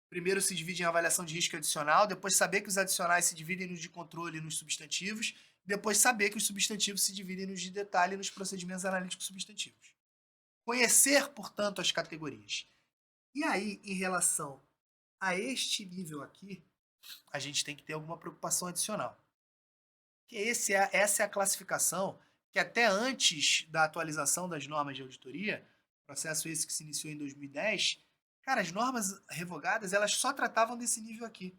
primeiro se divide em avaliação de risco adicional, depois saber que os adicionais se dividem nos de controle e nos substantivos, depois saber que os substantivos se dividem nos de detalhe e nos procedimentos analíticos substantivos. Conhecer, portanto, as categorias. E aí, em relação a este nível aqui, a gente tem que ter alguma preocupação adicional. Que essa é a classificação que até antes da atualização das normas de auditoria, processo esse que se iniciou em 2010, cara, as normas revogadas, elas só tratavam desse nível aqui.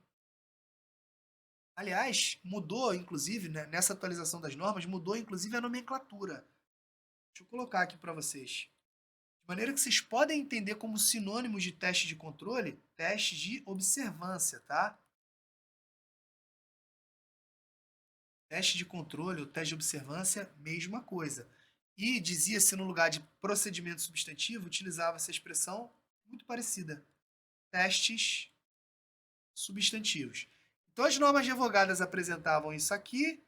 Aliás, mudou, inclusive, né, nessa atualização das normas, mudou, inclusive, a nomenclatura. Deixa eu colocar aqui para vocês. De maneira que vocês podem entender como sinônimos de teste de controle, teste de observância, tá? Teste de controle ou teste de observância, mesma coisa. E dizia-se no lugar de procedimento substantivo, utilizava essa expressão muito parecida. Testes substantivos. Então as normas revogadas apresentavam isso aqui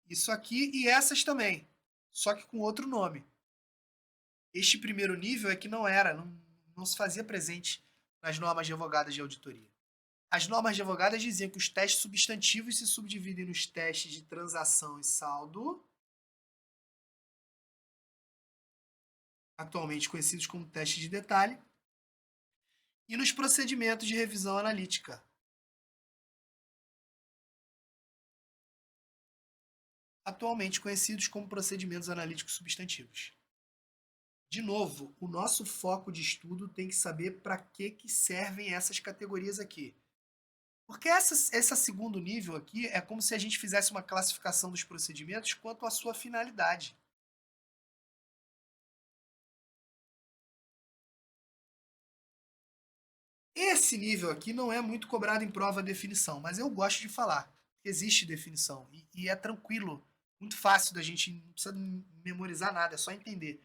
e essas também, só que com outro nome. Este primeiro nível é que não se fazia presente nas normas revogadas de auditoria. As normas revogadas diziam que os testes substantivos se subdividem nos testes de transação e saldo, atualmente conhecidos como testes de detalhe, e nos procedimentos de revisão analítica, atualmente conhecidos como procedimentos analíticos substantivos. De novo, o nosso foco de estudo tem que saber para que servem essas categorias aqui. Porque esse segundo nível aqui é como se a gente fizesse uma classificação dos procedimentos quanto à sua finalidade. Esse nível aqui não é muito cobrado em prova a definição, mas eu gosto de falar que existe definição e é tranquilo, muito fácil da gente, não precisa memorizar nada, é só entender.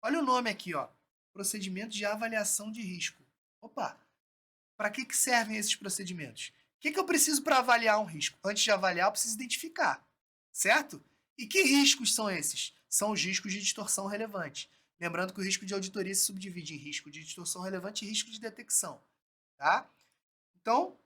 Olha o nome aqui, ó, procedimento de avaliação de risco. Opa, para que servem esses procedimentos? O que eu preciso para avaliar um risco? Antes de avaliar, eu preciso identificar, certo? E que riscos são esses? São os riscos de distorção relevante. Lembrando que o risco de auditoria se subdivide em risco de distorção relevante e risco de detecção. Tá? Então,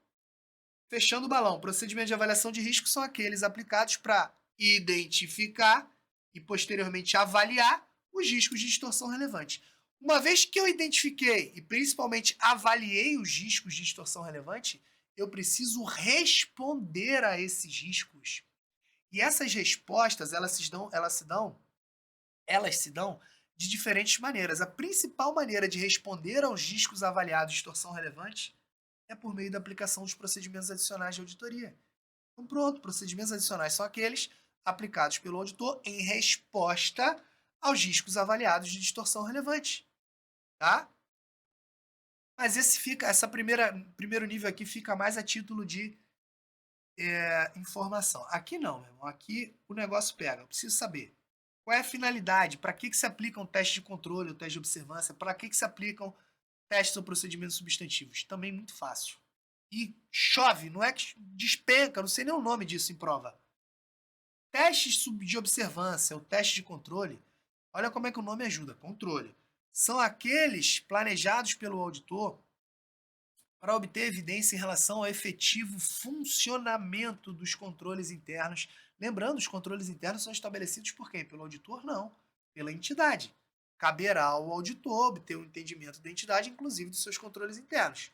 fechando o balão, procedimentos de avaliação de risco são aqueles aplicados para identificar e posteriormente avaliar os riscos de distorção relevante. Uma vez que eu identifiquei e principalmente avaliei os riscos de distorção relevante, eu preciso responder a esses riscos. E essas respostas, elas se dão de diferentes maneiras. A principal maneira de responder aos riscos avaliados de distorção relevante é por meio da aplicação dos procedimentos adicionais de auditoria. Então pronto, procedimentos adicionais são aqueles aplicados pelo auditor em resposta aos riscos avaliados de distorção relevante. Tá? Mas primeiro nível aqui fica mais a título de informação. Aqui não, meu irmão. Aqui o negócio pega. Eu preciso saber qual é a finalidade, para que se aplicam testes de controle, o teste de observância, para que se aplicam testes ou procedimentos substantivos. Também muito fácil. E chove, não é que despenca, não sei nem o nome disso em prova. Testes de observância, o teste de controle, olha como é que o nome ajuda, controle. São aqueles planejados pelo auditor para obter evidência em relação ao efetivo funcionamento dos controles internos. Lembrando, os controles internos são estabelecidos por quem? Pelo auditor? Não, pela entidade. Caberá ao auditor obter um entendimento da entidade, inclusive dos seus controles internos.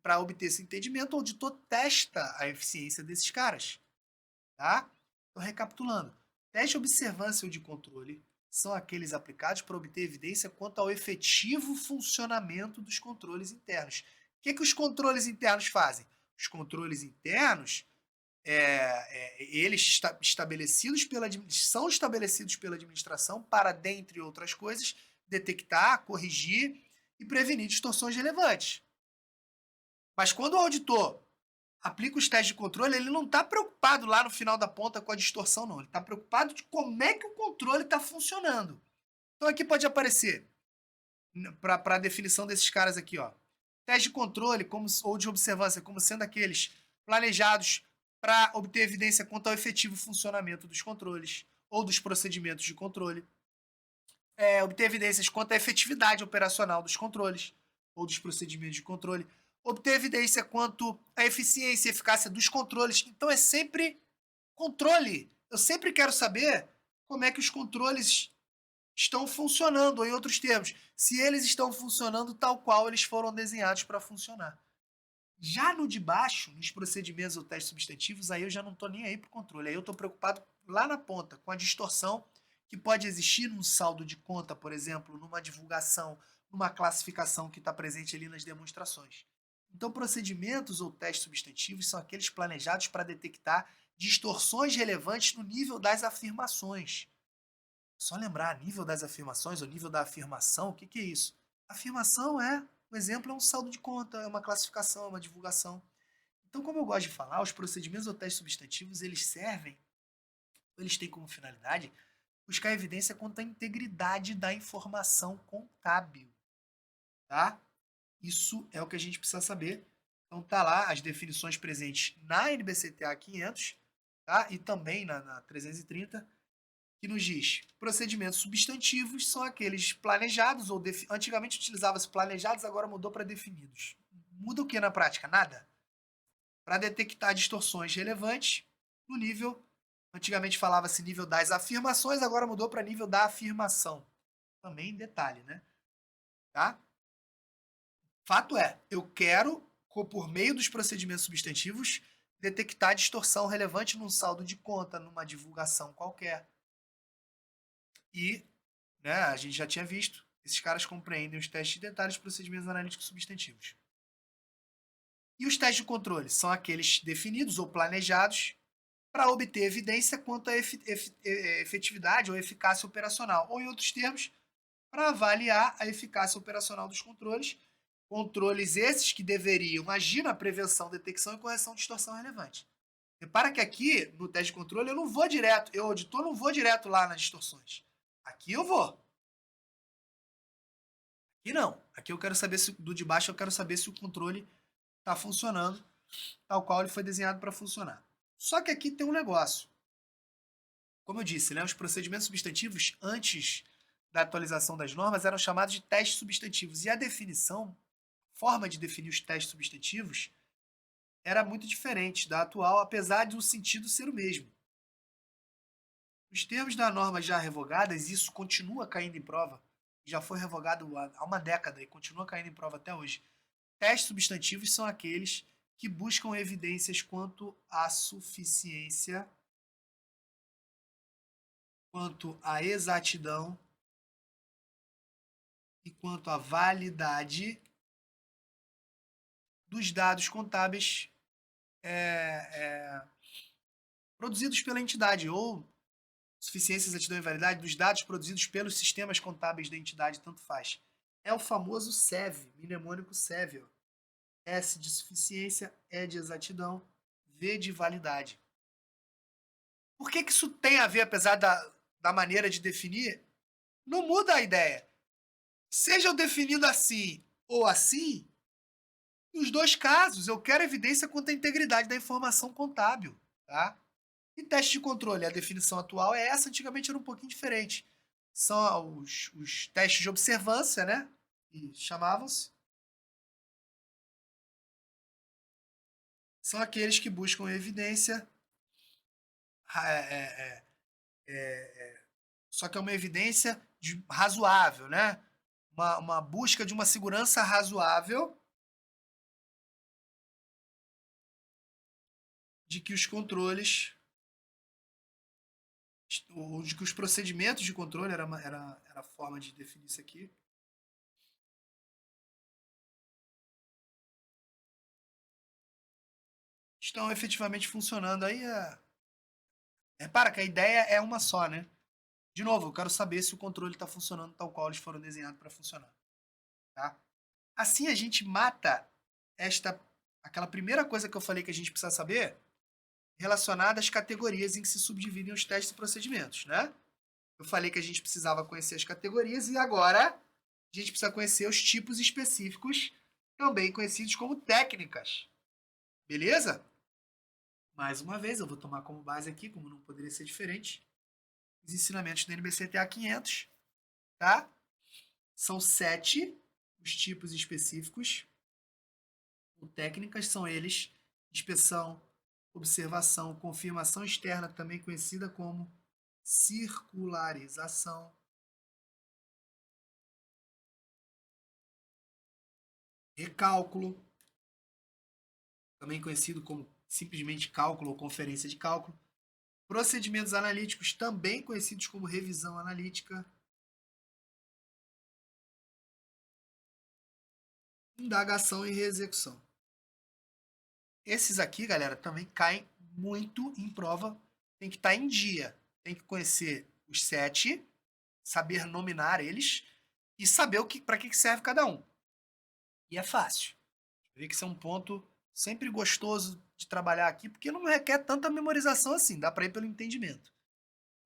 Para obter esse entendimento, o auditor testa a eficiência desses caras. Tá? Então, recapitulando, teste de observância ou de controle são aqueles aplicados para obter evidência quanto ao efetivo funcionamento dos controles internos. O que os controles internos fazem? Os controles internos eles são estabelecidos pela administração para, dentre outras coisas, detectar, corrigir e prevenir distorções relevantes. Mas quando o auditor aplica os testes de controle, ele não está preocupado lá no final da ponta com a distorção, não. Ele está preocupado de como é que o controle está funcionando. Então aqui pode aparecer, para a definição desses caras aqui, ó, teste de controle ou de observância como sendo aqueles planejados para obter evidência quanto ao efetivo funcionamento dos controles ou dos procedimentos de controle. Obter evidências quanto à efetividade operacional dos controles ou dos procedimentos de controle. Obter evidência quanto à eficiência e eficácia dos controles. Então é sempre controle. Eu sempre quero saber como é que os controles estão funcionando, ou em outros termos, se eles estão funcionando tal qual eles foram desenhados para funcionar. Já no de baixo, nos procedimentos ou testes substantivos, aí eu já não estou nem aí para o controle. Aí eu estou preocupado lá na ponta, com a distorção que pode existir num saldo de conta, por exemplo, numa divulgação, numa classificação que está presente ali nas demonstrações. Então, procedimentos ou testes substantivos são aqueles planejados para detectar distorções relevantes no nível das afirmações. Só lembrar, nível das afirmações ou nível da afirmação, o que é isso? Afirmação o exemplo é um saldo de conta, é uma classificação, é uma divulgação. Então, como eu gosto de falar, os procedimentos ou testes substantivos, eles servem, eles têm como finalidade buscar evidência quanto à integridade da informação contábil, tá? Isso é o que a gente precisa saber. Então tá lá as definições presentes na NBCTA 500, tá? E também na 330, que nos diz: procedimentos substantivos são aqueles planejados ou antigamente utilizava-se planejados, agora mudou para definidos. Muda o que na prática? Nada. Para detectar distorções relevantes no nível, antigamente falava-se nível das afirmações, agora mudou para nível da afirmação. Também detalhe, né? Tá? Fato é, eu quero, por meio dos procedimentos substantivos, detectar distorção relevante num saldo de conta, numa divulgação qualquer. E, né, a gente já tinha visto, esses caras compreendem os testes de detalhes dos procedimentos analíticos substantivos. E os testes de controle são aqueles definidos ou planejados para obter evidência quanto à efetividade ou eficácia operacional, ou, em outros termos, para avaliar a eficácia operacional dos controles. Controles esses que deveriam agir na prevenção, detecção e correção de distorção relevante. Repara que aqui, no teste de controle, eu não vou direto, eu, auditor, não vou direto lá nas distorções. Aqui eu vou. Aqui não. Aqui eu quero saber se, do de baixo, eu quero saber se o controle está funcionando tal qual ele foi desenhado para funcionar. Só que aqui tem um negócio. Como eu disse, né, os procedimentos substantivos, antes da atualização das normas, eram chamados de testes substantivos. E a definição, forma de definir os testes substantivos, era muito diferente da atual, apesar de o sentido ser o mesmo. Nos termos da norma já revogadas, isso continua caindo em prova. Já foi revogado há uma década e continua caindo em prova até hoje. Testes substantivos são aqueles que buscam evidências quanto à suficiência, quanto à exatidão e quanto à validade dos dados contábeis produzidos pela entidade, ou suficiência, exatidão e validade dos dados produzidos pelos sistemas contábeis da entidade, tanto faz. É o famoso SEV, mnemônico SEV. Ó. S de suficiência, E de exatidão, V de validade. Por que isso tem a ver, apesar da maneira de definir? Não muda a ideia. Seja eu definindo assim ou assim, nos dois casos eu quero evidência quanto à integridade da informação contábil. Tá? E teste de controle, a definição atual é essa, antigamente era um pouquinho diferente. São os testes de observância, né? Que chamavam-se. São aqueles que buscam evidência. Só que é uma evidência razoável, né? Uma busca de uma segurança razoável de que os controles, ou de que os procedimentos de controle, era a forma de definir isso aqui, estão efetivamente funcionando. Aí repara que a ideia é uma só, né? De novo, eu quero saber se o controle está funcionando tal qual eles foram desenhados para funcionar. Tá? Assim a gente mata esta aquela primeira coisa que eu falei que a gente precisa saber, relacionada às categorias em que se subdividem os testes e procedimentos, né? Eu falei que a gente precisava conhecer as categorias e agora a gente precisa conhecer os tipos específicos, também conhecidos como técnicas. Beleza? Mais uma vez, eu vou tomar como base aqui, como não poderia ser diferente, os ensinamentos do NBCTA 500, tá? São 7 os tipos específicos. Ou técnicas são eles: inspeção, observação, confirmação externa, também conhecida como circularização, recálculo, também conhecido como simplesmente cálculo ou conferência de cálculo, procedimentos analíticos, também conhecidos como revisão analítica, indagação e reexecução. Esses aqui, galera, também caem muito em prova, tem que estar em dia, tem que conhecer os 7, saber nominar eles e saber para que serve cada um. E é fácil. Vê que isso é um ponto sempre gostoso de trabalhar aqui, porque não requer tanta memorização assim, dá para ir pelo entendimento.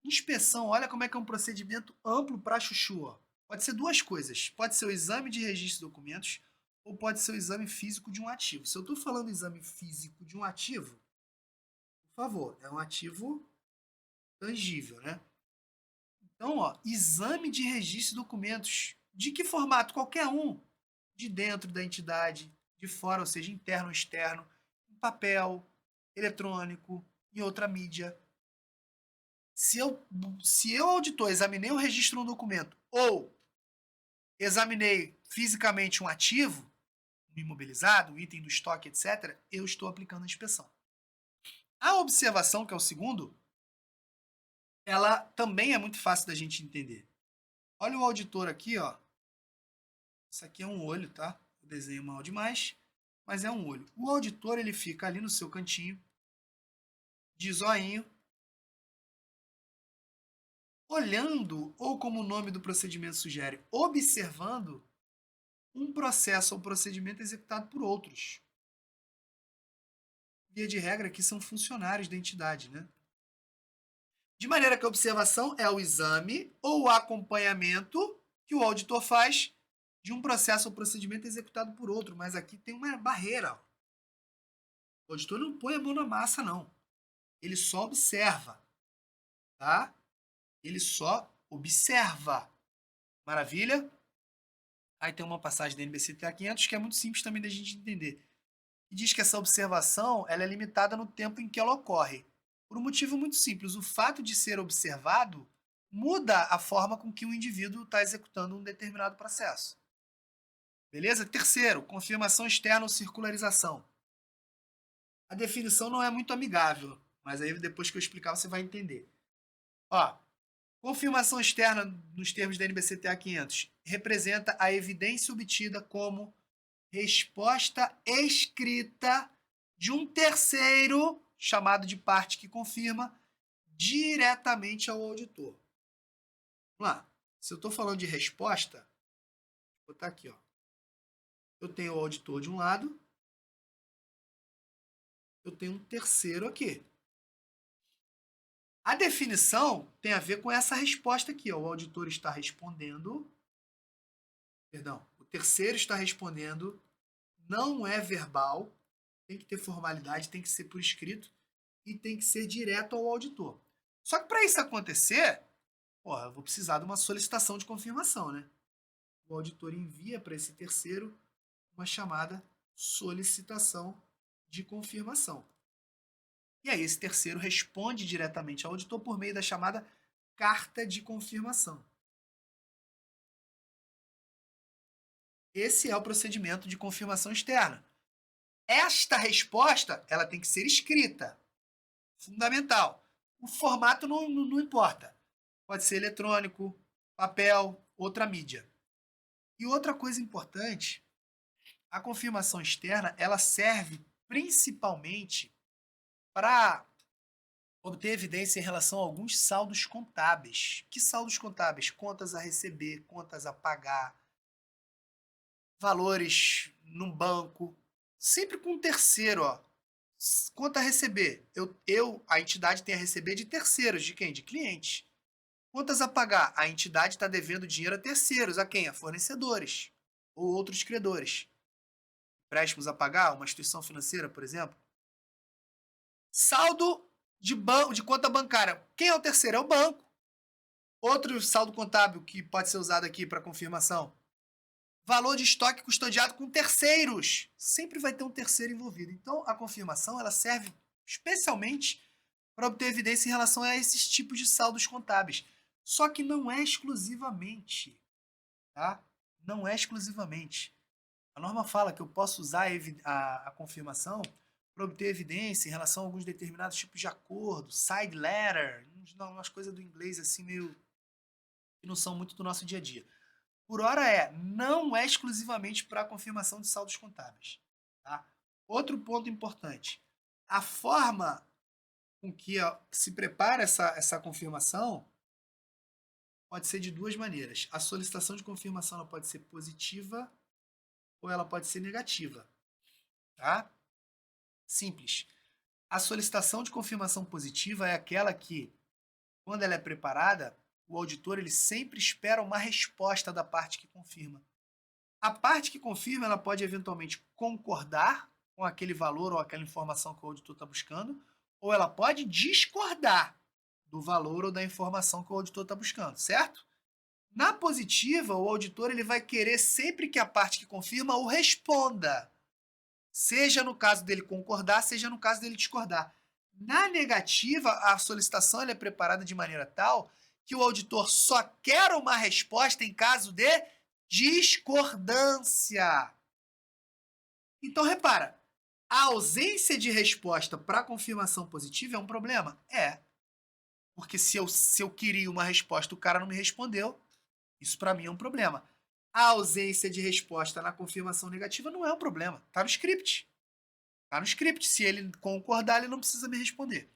Inspeção, olha como é que é um procedimento amplo para chuchu. Ó. Pode ser duas coisas. Pode ser o exame de registro de documentos ou pode ser o exame físico de um ativo. Se eu estou falando exame físico de um ativo, por favor, é um ativo tangível, né? Então, ó, exame de registro de documentos. De que formato? Qualquer um. De dentro da entidade, de fora, ou seja, interno ou externo, em papel, eletrônico, em outra mídia. Se eu, auditor, examinei o registro de um documento ou examinei fisicamente um ativo, um imobilizado, um item do estoque, etc., eu estou aplicando a inspeção. A observação, que é o segundo, ela também é muito fácil da gente entender. Olha o auditor aqui, ó. Isso aqui é um olho, tá? Eu desenho mal demais, mas é um olho. O auditor, ele fica ali no seu cantinho, de zoinho, olhando, ou como o nome do procedimento sugere, observando um processo ou procedimento executado por outros. Via de regra, aqui são funcionários da entidade, né? De maneira que a observação é o exame ou o acompanhamento que o auditor faz de um processo ou procedimento executado por outro, mas aqui tem uma barreira. O auditor não põe a mão na massa, não. Ele só observa, tá? Ele só observa. Maravilha? Aí tem uma passagem da NBCTA 500 que é muito simples também da gente entender. E diz que essa observação ela é limitada no tempo em que ela ocorre. Por um motivo muito simples. O fato de ser observado muda a forma com que o indivíduo está executando um determinado processo. Beleza? Terceiro, confirmação externa ou circularização. A definição não é muito amigável, mas aí depois que eu explicar você vai entender. Ó, confirmação externa, nos termos da NBCTA 500, representa a evidência obtida como resposta escrita de um terceiro, chamado de parte que confirma, diretamente ao auditor. Vamos lá. Se eu estou falando de resposta, vou botar aqui, ó. Eu tenho o auditor de um lado, eu tenho um terceiro aqui. A definição tem a ver com essa resposta aqui, ó. O auditor está respondendo, perdão, o terceiro está respondendo, não é verbal, tem que ter formalidade, tem que ser por escrito e tem que ser direto ao auditor. Só que para isso acontecer, eu vou precisar de uma solicitação de confirmação, né? O auditor envia para esse terceiro uma chamada solicitação de confirmação. E aí esse terceiro responde diretamente ao auditor por meio da chamada carta de confirmação. Esse é o procedimento de confirmação externa. Esta resposta ela tem que ser escrita. Fundamental. O formato não importa. Pode ser eletrônico, papel, outra mídia. E outra coisa importante, a confirmação externa ela serve principalmente para obter evidência em relação a alguns saldos contábeis. Que saldos contábeis? Contas a receber, contas a pagar, valores num banco. sempre com um terceiro, ó. Quanto a receber? A entidade tem a receber de terceiros, de quem? De clientes. Contas a pagar, a entidade está devendo dinheiro a terceiros, a quem? A fornecedores ou outros credores. Empréstimos a pagar, uma instituição financeira, por exemplo. Saldo de conta bancária. Quem é o terceiro? É o banco. Outro saldo contábil que pode ser usado aqui para confirmação. Valor de estoque custodiado com terceiros. Sempre vai ter um terceiro envolvido. Então, a confirmação ela serve especialmente para obter evidência em relação a esses tipos de saldos contábeis. Só que não é exclusivamente, tá? Não é exclusivamente. A norma fala que eu posso usar a confirmação para obter evidência em relação a alguns determinados tipos de acordo, side letter, umas coisas do inglês assim meio que não são muito do nosso dia a dia. Por hora não é exclusivamente para a confirmação de saldos contábeis. Tá? Outro ponto importante, a forma com que se prepara essa confirmação pode ser de duas maneiras. A solicitação de confirmação ela pode ser positiva ou ela pode ser negativa. Tá? Simples. A solicitação de confirmação positiva é aquela que, quando ela é preparada, o auditor ele sempre espera uma resposta da parte que confirma. A parte que confirma ela pode eventualmente concordar com aquele valor ou aquela informação que o auditor está buscando, ou ela pode discordar do valor ou da informação que o auditor está buscando, certo? Na positiva, o auditor ele vai querer sempre que a parte que confirma o responda, seja no caso dele concordar, seja no caso dele discordar. Na negativa, a solicitação é preparada de maneira tal que o auditor só quer uma resposta em caso de discordância. Então, repara, a ausência de resposta para a confirmação positiva é um problema? É. Porque se eu queria uma resposta e o cara não me respondeu, isso para mim é um problema. A ausência de resposta na confirmação negativa não é um problema. Está no script. Está no script. Se ele concordar, ele não precisa me responder.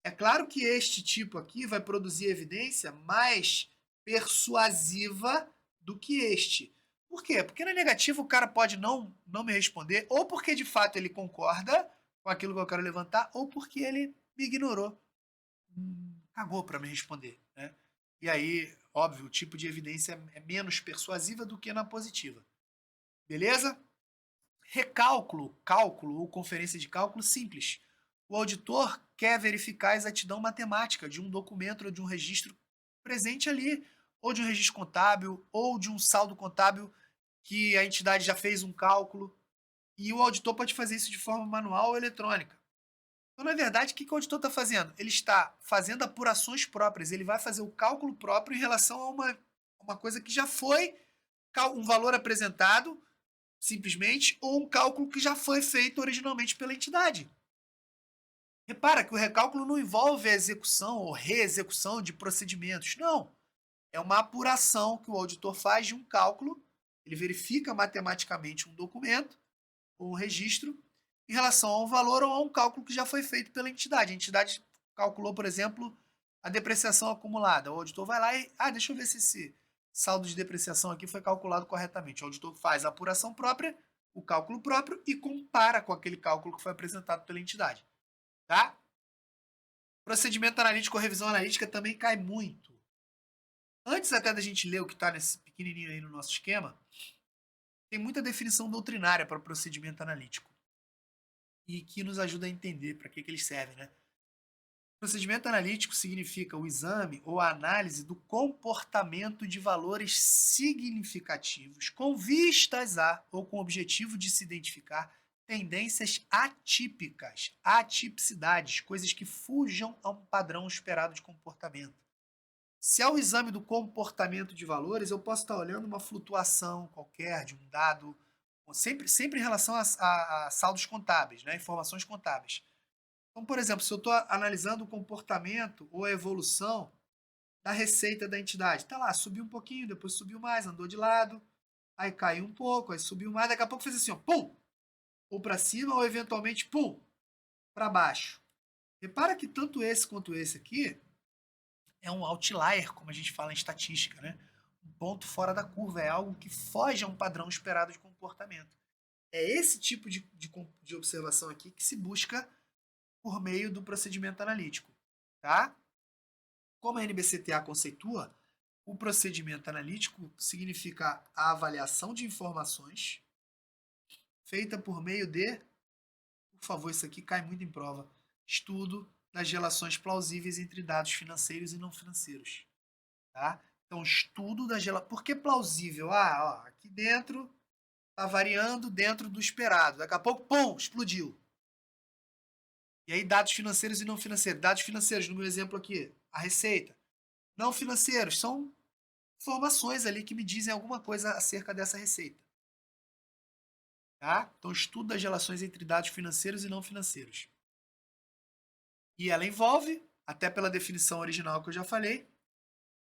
É claro que este tipo aqui vai produzir evidência mais persuasiva do que este. Por quê? Porque na negativa o cara pode não me responder, ou porque de fato ele concorda com aquilo que eu quero levantar, ou porque ele me ignorou. Cagou para me responder. Né? E aí, óbvio, o tipo de evidência é menos persuasiva do que na positiva. Beleza? Recálculo, cálculo ou conferência de cálculo simples. O auditor quer verificar a exatidão matemática de um documento ou de um registro presente ali, ou de um registro contábil, ou de um saldo contábil que a entidade já fez um cálculo. E o auditor pode fazer isso de forma manual ou eletrônica. Então, na verdade, o que o auditor está fazendo? Ele está fazendo apurações próprias. Ele vai fazer o cálculo próprio em relação a uma coisa que já foi um valor apresentado, simplesmente, ou um cálculo que já foi feito originalmente pela entidade. Repara que o recálculo não envolve a execução ou reexecução de procedimentos. Não. É uma apuração que o auditor faz de um cálculo, ele verifica matematicamente um documento ou um registro em relação a um valor ou a um cálculo que já foi feito pela entidade. A entidade calculou, por exemplo, a depreciação acumulada. O auditor vai lá e, deixa eu ver se esse saldo de depreciação aqui foi calculado corretamente. O auditor faz a apuração própria, o cálculo próprio e compara com aquele cálculo que foi apresentado pela entidade. Tá? Procedimento analítico ou revisão analítica também cai muito. Antes até da gente ler o que está nesse pequenininho aí no nosso esquema, tem muita definição doutrinária para o procedimento analítico e que nos ajuda a entender para que eles servem, né? Procedimento analítico significa o exame ou a análise do comportamento de valores significativos com vistas a ou com o objetivo de se identificar tendências atípicas, atipicidades, coisas que fujam a um padrão esperado de comportamento. Se é o exame do comportamento de valores, eu posso estar olhando uma flutuação qualquer de um dado, sempre em relação a saldos contábeis, né? Informações contábeis. Então, por exemplo, se eu estou analisando o comportamento ou a evolução da receita da entidade, tá lá, subiu um pouquinho, depois subiu mais, andou de lado, aí caiu um pouco, aí subiu mais, daqui a pouco fez assim, ó, pum, ou para cima, ou eventualmente, pum, para baixo. Repara que tanto esse quanto esse aqui é um outlier, como a gente fala em estatística, né? Um ponto fora da curva, é algo que foge a um padrão esperado de comportamento. É esse tipo de observação aqui que se busca por meio do procedimento analítico, tá? Como a NBCTA conceitua, o procedimento analítico significa a avaliação de informações feita por meio de, por favor, isso aqui cai muito em prova, estudo das relações plausíveis entre dados financeiros e não financeiros, tá? Então, estudo das relações... Por que plausível? Ah, ó, aqui dentro está variando dentro do esperado. Daqui a pouco, pum, explodiu. E aí, dados financeiros e não financeiros. Dados financeiros, no meu exemplo aqui, a receita. Não financeiros, são informações ali que me dizem alguma coisa acerca dessa receita. Tá? Então, estudo das relações entre dados financeiros e não financeiros. E ela envolve, até pela definição original que eu já falei,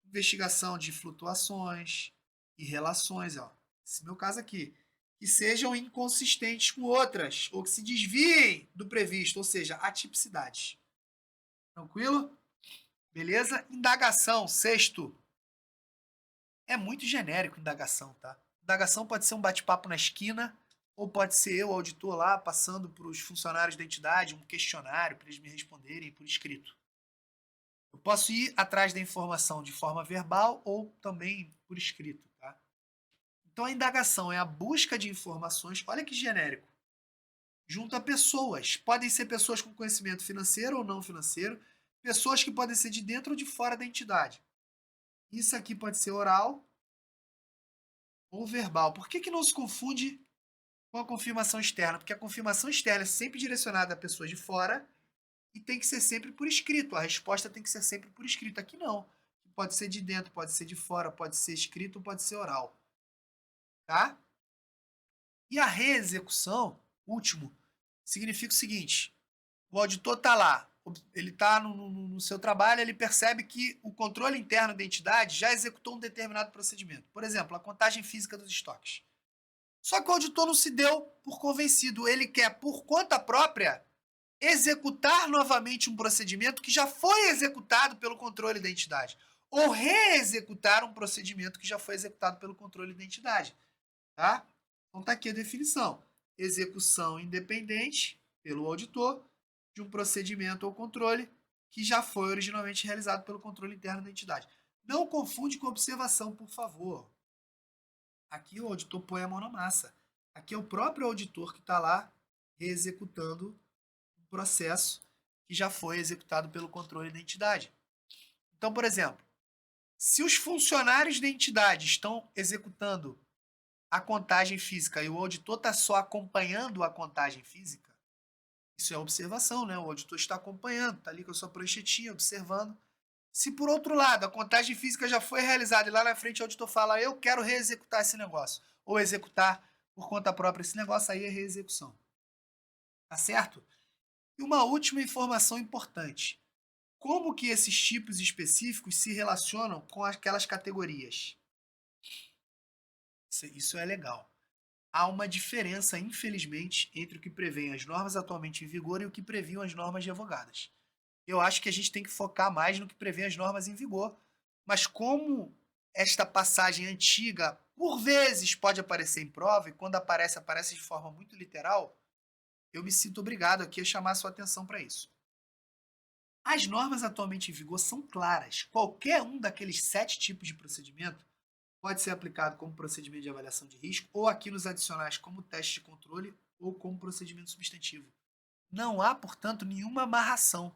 investigação de flutuações e relações, ó. Esse meu caso aqui, que sejam inconsistentes com outras, ou que se desviem do previsto, ou seja, atipicidades. Tranquilo? Beleza? Indagação, sexto. É muito genérico indagação, tá? Indagação pode ser um bate-papo na esquina, ou pode ser eu, auditor, lá, passando para os funcionários da entidade um questionário para eles me responderem por escrito. Eu posso ir atrás da informação de forma verbal ou também por escrito, tá? Então a indagação é a busca de informações, olha que genérico, junto a pessoas. Podem ser pessoas com conhecimento financeiro ou não financeiro, pessoas que podem ser de dentro ou de fora da entidade. Isso aqui pode ser oral ou verbal. Por que não se confunde com a confirmação externa? Porque a confirmação externa é sempre direcionada a pessoas de fora e tem que ser sempre por escrito. A resposta tem que ser sempre por escrito. Aqui não. Pode ser de dentro, pode ser de fora, pode ser escrito, pode ser oral. Tá? E a reexecução, último, significa o seguinte: o auditor está lá, ele está no seu trabalho, ele percebe que o controle interno da entidade já executou um determinado procedimento. Por exemplo, a contagem física dos estoques. Só que o auditor não se deu por convencido. Ele quer, por conta própria, executar novamente um procedimento que já foi executado pelo controle da entidade. Ou reexecutar um procedimento que já foi executado pelo controle da entidade. Tá? Então está aqui a definição. Execução independente, pelo auditor, de um procedimento ou controle que já foi originalmente realizado pelo controle interno da entidade. Não confunde com observação, por favor. Aqui o auditor põe a mão na massa. Aqui é o próprio auditor que está lá reexecutando um processo que já foi executado pelo controle da entidade. Então, por exemplo, se os funcionários da entidade estão executando a contagem física e o auditor está só acompanhando a contagem física, isso é observação, né? O auditor está acompanhando, está ali com a sua pranchetinha, observando. Se por outro lado a contagem física já foi realizada e lá na frente o auditor fala, eu quero reexecutar esse negócio, ou executar por conta própria esse negócio, aí é reexecução. Tá certo? E uma última informação importante. Como que esses tipos específicos se relacionam com aquelas categorias? Isso é legal. Há uma diferença, infelizmente, entre o que prevêem as normas atualmente em vigor e o que previam as normas revogadas. Eu acho que a gente tem que focar mais no que prevê as normas em vigor. Mas como esta passagem antiga, por vezes, pode aparecer em prova, e quando aparece, aparece de forma muito literal, eu me sinto obrigado aqui a chamar a sua atenção para isso. As normas atualmente em vigor são claras. Qualquer um daqueles 7 tipos de procedimento pode ser aplicado como procedimento de avaliação de risco, ou aqui nos adicionais como teste de controle, ou como procedimento substantivo. Não há, portanto, nenhuma amarração.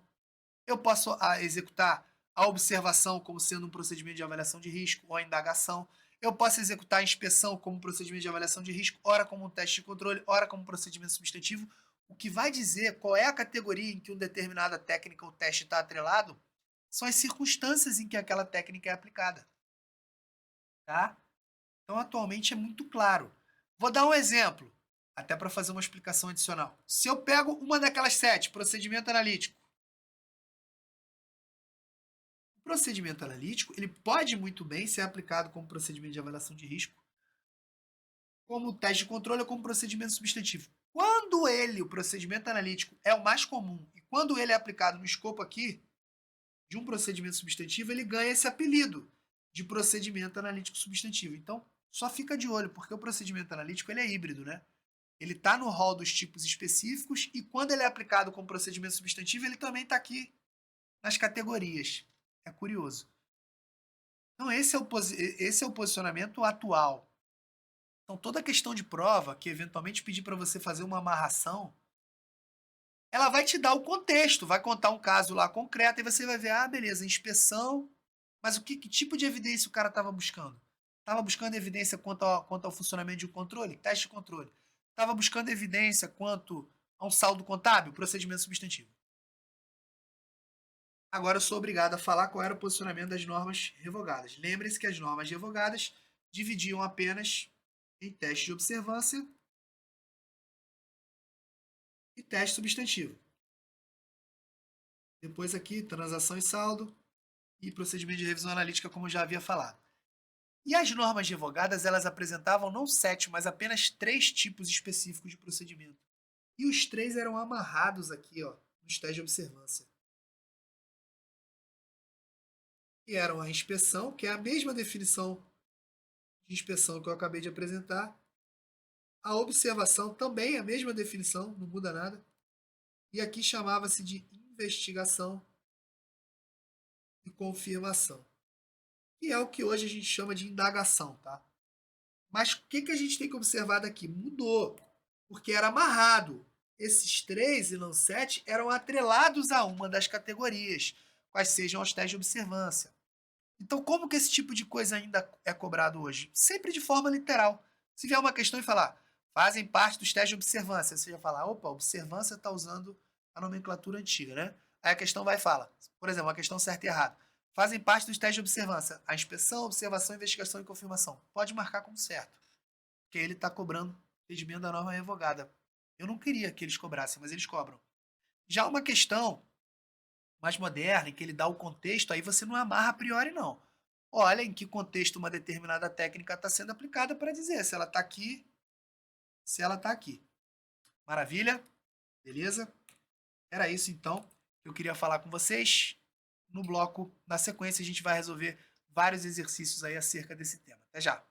Eu posso executar a observação como sendo um procedimento de avaliação de risco, ou a indagação. Eu posso executar a inspeção como procedimento de avaliação de risco, ora como um teste de controle, ora como procedimento substantivo. O que vai dizer qual é a categoria em que uma determinada técnica ou teste está atrelado são as circunstâncias em que aquela técnica é aplicada. Tá? Então, atualmente é muito claro. Vou dar um exemplo, até para fazer uma explicação adicional. Se eu pego uma daquelas 7, procedimento analítico, o procedimento analítico ele pode muito bem ser aplicado como procedimento de avaliação de risco, como teste de controle ou como procedimento substantivo. Quando ele, o procedimento analítico, é o mais comum, e quando ele é aplicado no escopo aqui de um procedimento substantivo, ele ganha esse apelido de procedimento analítico substantivo. Então, só fica de olho, porque o procedimento analítico ele é híbrido, né? Ele está no rol dos tipos específicos e quando ele é aplicado com procedimento substantivo, ele também está aqui nas categorias. É curioso. Então, esse é o posicionamento atual. Então, toda questão de prova que eventualmente pedir para você fazer uma amarração, ela vai te dar o contexto, vai contar um caso lá concreto e você vai ver, ah, beleza, inspeção, mas que tipo de evidência o cara estava buscando? Estava buscando evidência quanto ao funcionamento de um controle? Teste de controle. Estava buscando evidência quanto a um saldo contábil? Procedimento substantivo. Agora eu sou obrigado a falar qual era o posicionamento das normas revogadas. Lembre-se que as normas revogadas dividiam apenas em teste de observância e teste substantivo. Depois aqui, transação e saldo e procedimento de revisão analítica, como eu já havia falado. E as normas revogadas, elas apresentavam não 7, mas apenas 3 tipos específicos de procedimento. E os 3 eram amarrados aqui, ó, nos testes de observância. Que eram a inspeção, que é a mesma definição de inspeção que eu acabei de apresentar. A observação também é a mesma definição, não muda nada. E aqui chamava-se de investigação e confirmação. Que é o que hoje a gente chama de indagação, tá? Mas o que a gente tem que observar daqui? Mudou, porque era amarrado. Esses 3 e não 7 eram atrelados a uma das categorias, quais sejam os testes de observância. Então, como que esse tipo de coisa ainda é cobrado hoje? Sempre de forma literal. Se vier uma questão e falar, fazem parte dos testes de observância, você já fala, opa, observância está usando a nomenclatura antiga, né? Aí a questão vai e fala, por exemplo, uma questão certa e errada. Fazem parte dos testes de observância, a inspeção, observação, investigação e confirmação. Pode marcar como certo, porque ele está cobrando regimento da norma revogada. Eu não queria que eles cobrassem, mas eles cobram. Já uma questão mais moderna, em que ele dá o contexto, aí você não amarra a priori, não. Olha em que contexto uma determinada técnica está sendo aplicada para dizer se ela está aqui, se ela está aqui. Maravilha? Beleza? Era isso, então, que eu queria falar com vocês. No bloco, na sequência, a gente vai resolver vários exercícios aí acerca desse tema. Até já!